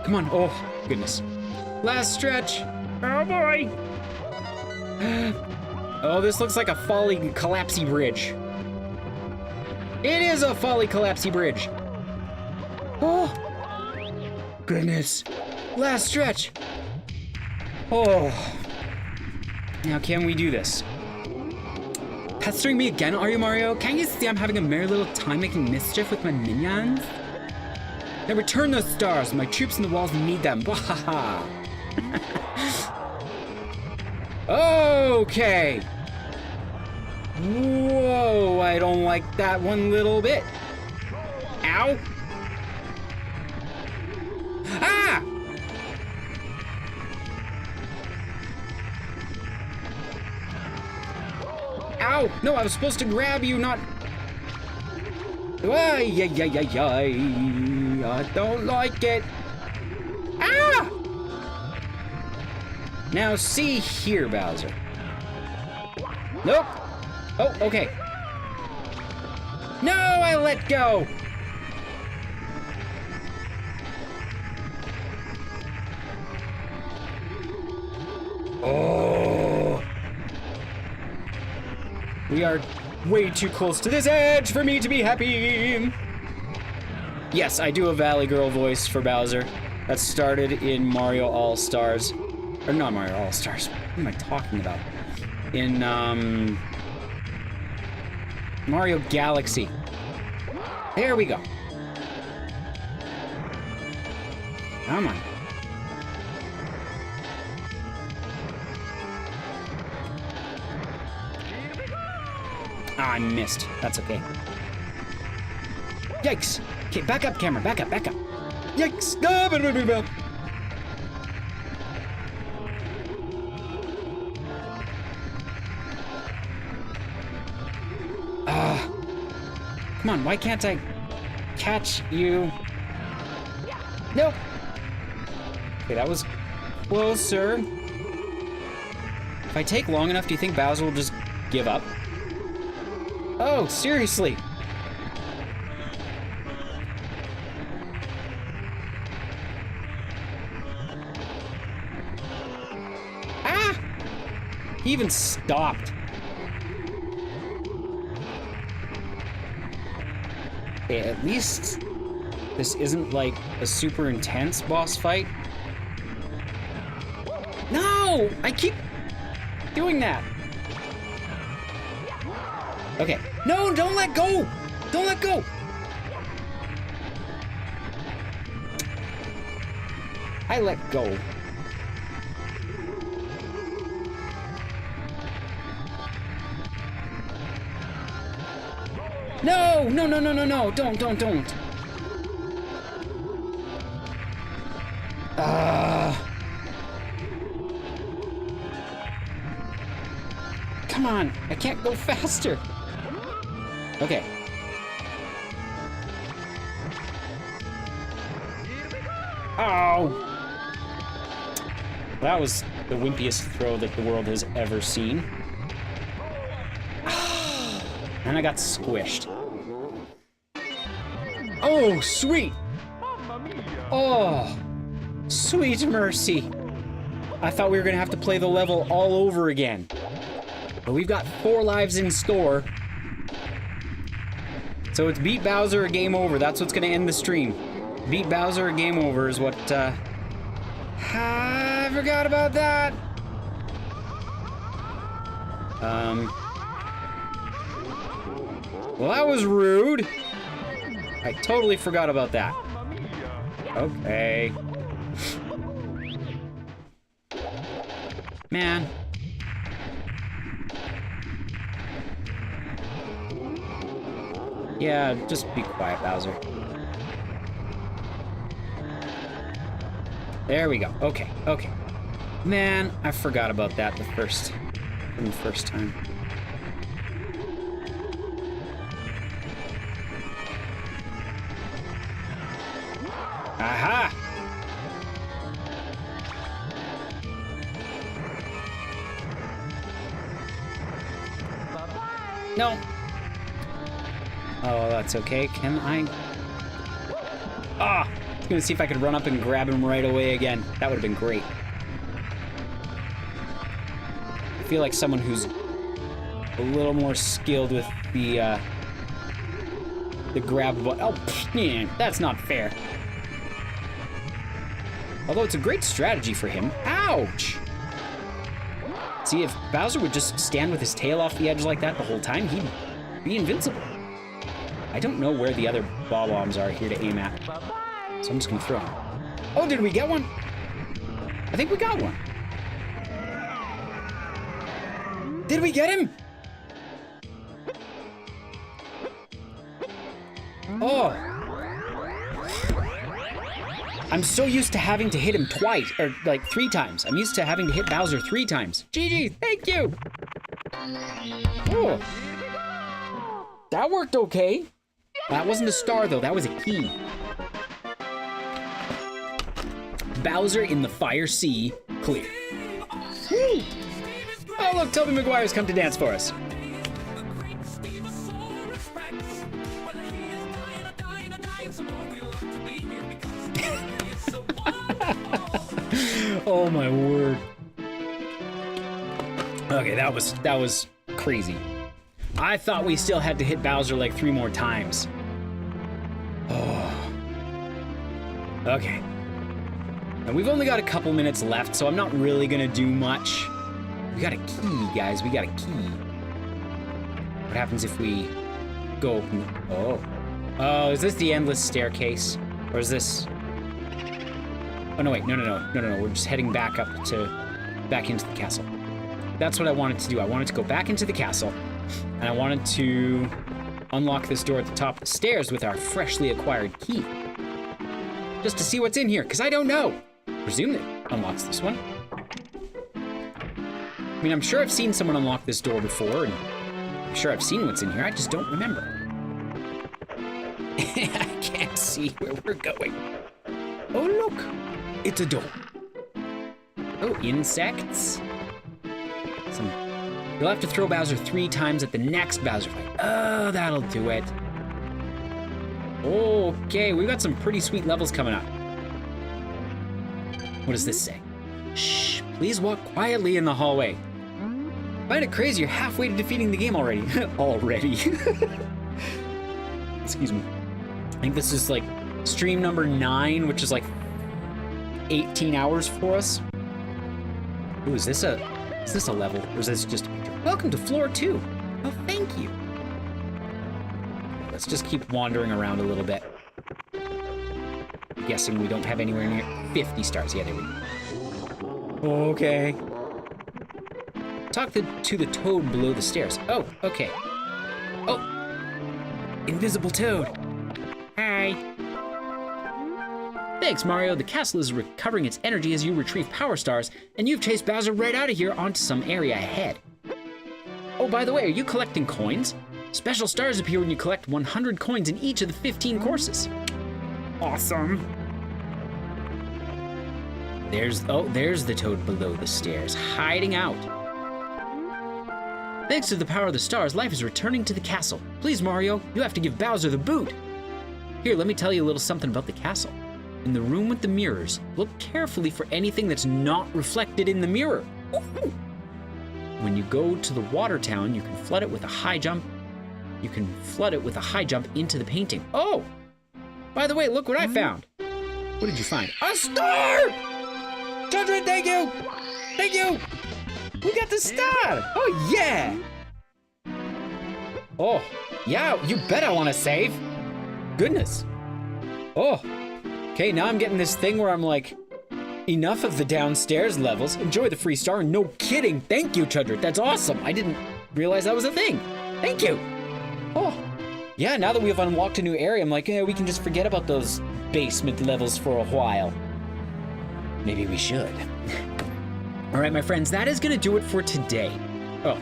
Come on. Oh, goodness. Last stretch. Oh, boy. Oh, this looks like a falling collapsy bridge. It is a folly collapsy bridge. Oh, goodness. Last stretch. Oh. Now, can we do this? Pestering me again, are you, Mario? Can't you see I'm having a merry little time making mischief with my minions? Now return those stars. My troops in the walls need them. Wahaha. Okay. Whoa, I don't like that one little bit. Ow. Ah! Ow! No, I was supposed to grab you, not... Ay, ay, ay, ay, ay. I don't like it. Ah! Now see here, Bowser. Nope. Oh, okay. No, I let go. Oh. We are way too close to this edge for me to be happy. Yes, I do a Valley Girl voice for Bowser. That started in Mario All-Stars. Or not Mario All-Stars. What am I talking about? In, Mario Galaxy. There we go. Come on. Ah, I missed. That's okay. Yikes. Okay, back up, camera. Back up, back up. Yikes. Come on, why can't I catch you? Nope. Okay, that was closer. If I take long enough, do you think Bowser will just give up? Oh, seriously. Ah! He even stopped. Okay, at least this isn't like a super intense boss fight. No! I keep doing that. Okay. No, don't let go! Don't let go! I let go. No! No, no, no, no, no! Don't. Come on, I can't go faster. Okay. Oh! That was the wimpiest throw that the world has ever seen. And I got squished. Oh, sweet! Oh, sweet mercy. I thought we were gonna have to play the level all over again. But we've got 4 lives in store. So it's beat Bowser or game over. That's what's gonna end the stream. Beat Bowser or game over is what, I forgot about that. Well, that was rude. I totally forgot about that. Okay. Man. Yeah, just be quiet, Bowser. There we go. Okay, okay. Man, I forgot about that from the first time. Aha! No. Oh, that's okay. Can I? Ah! I was gonna see if I could run up and grab him right away again. That would have been great. I feel like someone who's a little more skilled with the grab button. Oh, man, that's not fair. Although it's a great strategy for him. Ouch! See, if Bowser would just stand with his tail off the edge like that the whole time, he'd be invincible. I don't know where the other ball bombs are here to aim at. So I'm just gonna throw them. Oh, did we get one? I think we got one. Did we get him? Oh. I'm so used to having to hit him twice, or like 3 times. I'm used to having to hit Bowser 3 times. GG, thank you. Oh. That worked okay. That wasn't a star though, that was a key. Bowser in the Fire Sea, clear. Woo. Oh look, Tobey Maguire's come to dance for us. Oh my word. Okay, that was crazy. I thought we still had to hit Bowser like 3 more times. Oh. Okay. And we've only got a couple minutes left, so I'm not really gonna do much. We got a key, guys, we got a key. What happens if we go, oh. Oh, is this the endless staircase? Or is this? Oh no, wait, no, we're just heading back into the castle. That's what I wanted to do. I wanted to go back into the castle, and I wanted to unlock this door at the top of the stairs with our freshly acquired key. Just to see what's in here, because I don't know. Presume it unlocks this one. I mean, I'm sure I've seen someone unlock this door before, and I'm sure I've seen what's in here, I just don't remember. I can't see where we're going. Oh, look, it's a door. Oh, insects. You'll have to throw Bowser 3 times at the next Bowser fight. Oh, that'll do it. Okay, we've got some pretty sweet levels coming up. What does this say? Shh, please walk quietly in the hallway. Find it crazy, you're halfway to defeating the game already. Already. Excuse me. I think this is like stream number 9, which is like 18 hours for us. Ooh, is this a level, or is this just a picture? Welcome to floor 2. Oh, thank you. Let's just keep wandering around a little bit. I'm guessing we don't have anywhere near 50 stars. Yeah, there we go. Okay. Talk to the toad below the stairs. Oh, okay. Oh, invisible toad. Hi. Thanks, Mario. The castle is recovering its energy as you retrieve power stars, and you've chased Bowser right out of here onto some area ahead. Oh, by the way, are you collecting coins? Special stars appear when you collect 100 coins in each of the 15 courses. Awesome. There's the toad below the stairs, hiding out. Thanks to the power of the stars, life is returning to the castle. Please, Mario, you have to give Bowser the boot. Here, let me tell you a little something about the castle. In the room with the mirrors, look carefully for anything that's not reflected in the mirror. Ooh. When you go to the water town, you can flood it with a high jump. You can flood it with a high jump into the painting. Oh, by the way, look what I found. What did you find? A star! Children, thank you! Thank you! We got the star! Oh, yeah! Oh, yeah, you bet I want to save. Goodness. Oh, okay, now I'm getting this thing where I'm like, enough of the downstairs levels. Enjoy the free star. No kidding. Thank you, Chudrit. That's awesome. I didn't realize that was a thing. Thank you. Oh, yeah, now that we've unlocked a new area, I'm like, yeah, we can just forget about those basement levels for a while. Maybe we should. All right, my friends, that is gonna do it for today. Oh,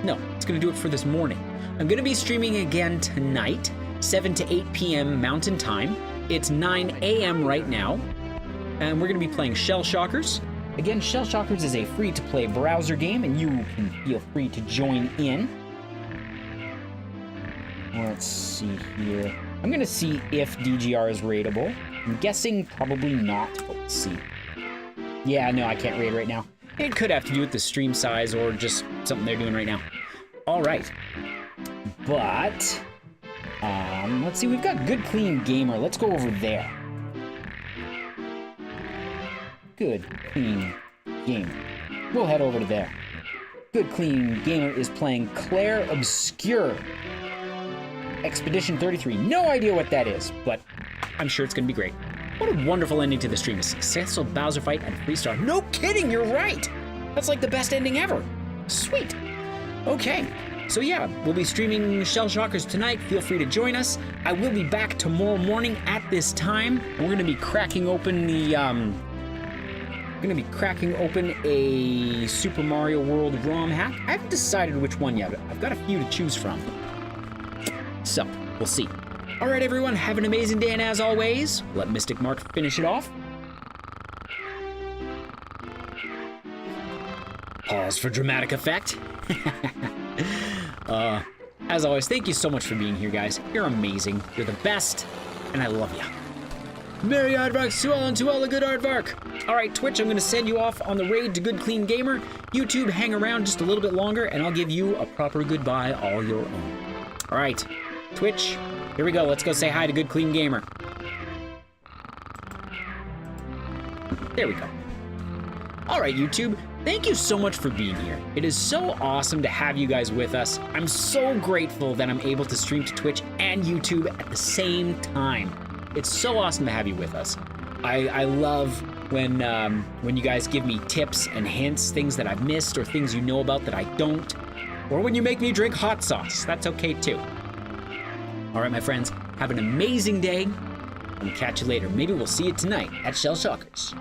no, it's gonna do it for this morning. I'm gonna be streaming again tonight, 7 to 8 p.m. Mountain Time. It's 9 a.m. right now, and we're gonna be playing Shell Shockers. Again, Shell Shockers is a free-to-play browser game, and you can feel free to join in. Let's see here. I'm gonna see if DGR is raidable. I'm guessing probably not, but we'll see. Yeah, no, I can't raid right now. It could have to do with the stream size or just something they're doing right now. All right, but let's see. We've got Good Clean Gamer. Let's go over there. Good Clean Gamer. We'll head over to there. Good Clean Gamer is playing Claire Obscure. Expedition 33. No idea what that is, but I'm sure it's gonna be great. What a wonderful ending to the stream. A successful Bowser fight and free star. No kidding, you're right. That's like the best ending ever. Sweet. Okay, so yeah, we'll be streaming Shell Shockers tonight. Feel free to join us. I will be back tomorrow morning at this time, and we're gonna be cracking open the a Super Mario World ROM hack. I haven't decided which one yet. I've got a few to choose from. So, we'll see. All right, everyone, have an amazing day, and as always, let Mystic Mark finish it off. Pause for dramatic effect. As always, thank you so much for being here, guys. You're amazing. You're the best, and I love you. Merry aardvarks to all and to all a good aardvark. All right, Twitch, I'm going to send you off on the raid to Good Clean Gamer. YouTube, hang around just a little bit longer, and I'll give you a proper goodbye all your own. All right, Twitch, here we go. Let's go say hi to Good Clean Gamer. There we go. All right, YouTube, thank you so much for being here. It is so awesome to have you guys with us. I'm so grateful that I'm able to stream to Twitch and YouTube at the same time. It's so awesome to have you with us. I love when you guys give me tips and hints, things that I've missed or things you know about that I don't, or when you make me drink hot sauce. That's okay too. All right, my friends, have an amazing day, and we'll catch you later. Maybe we'll see you tonight at Shell Shockers.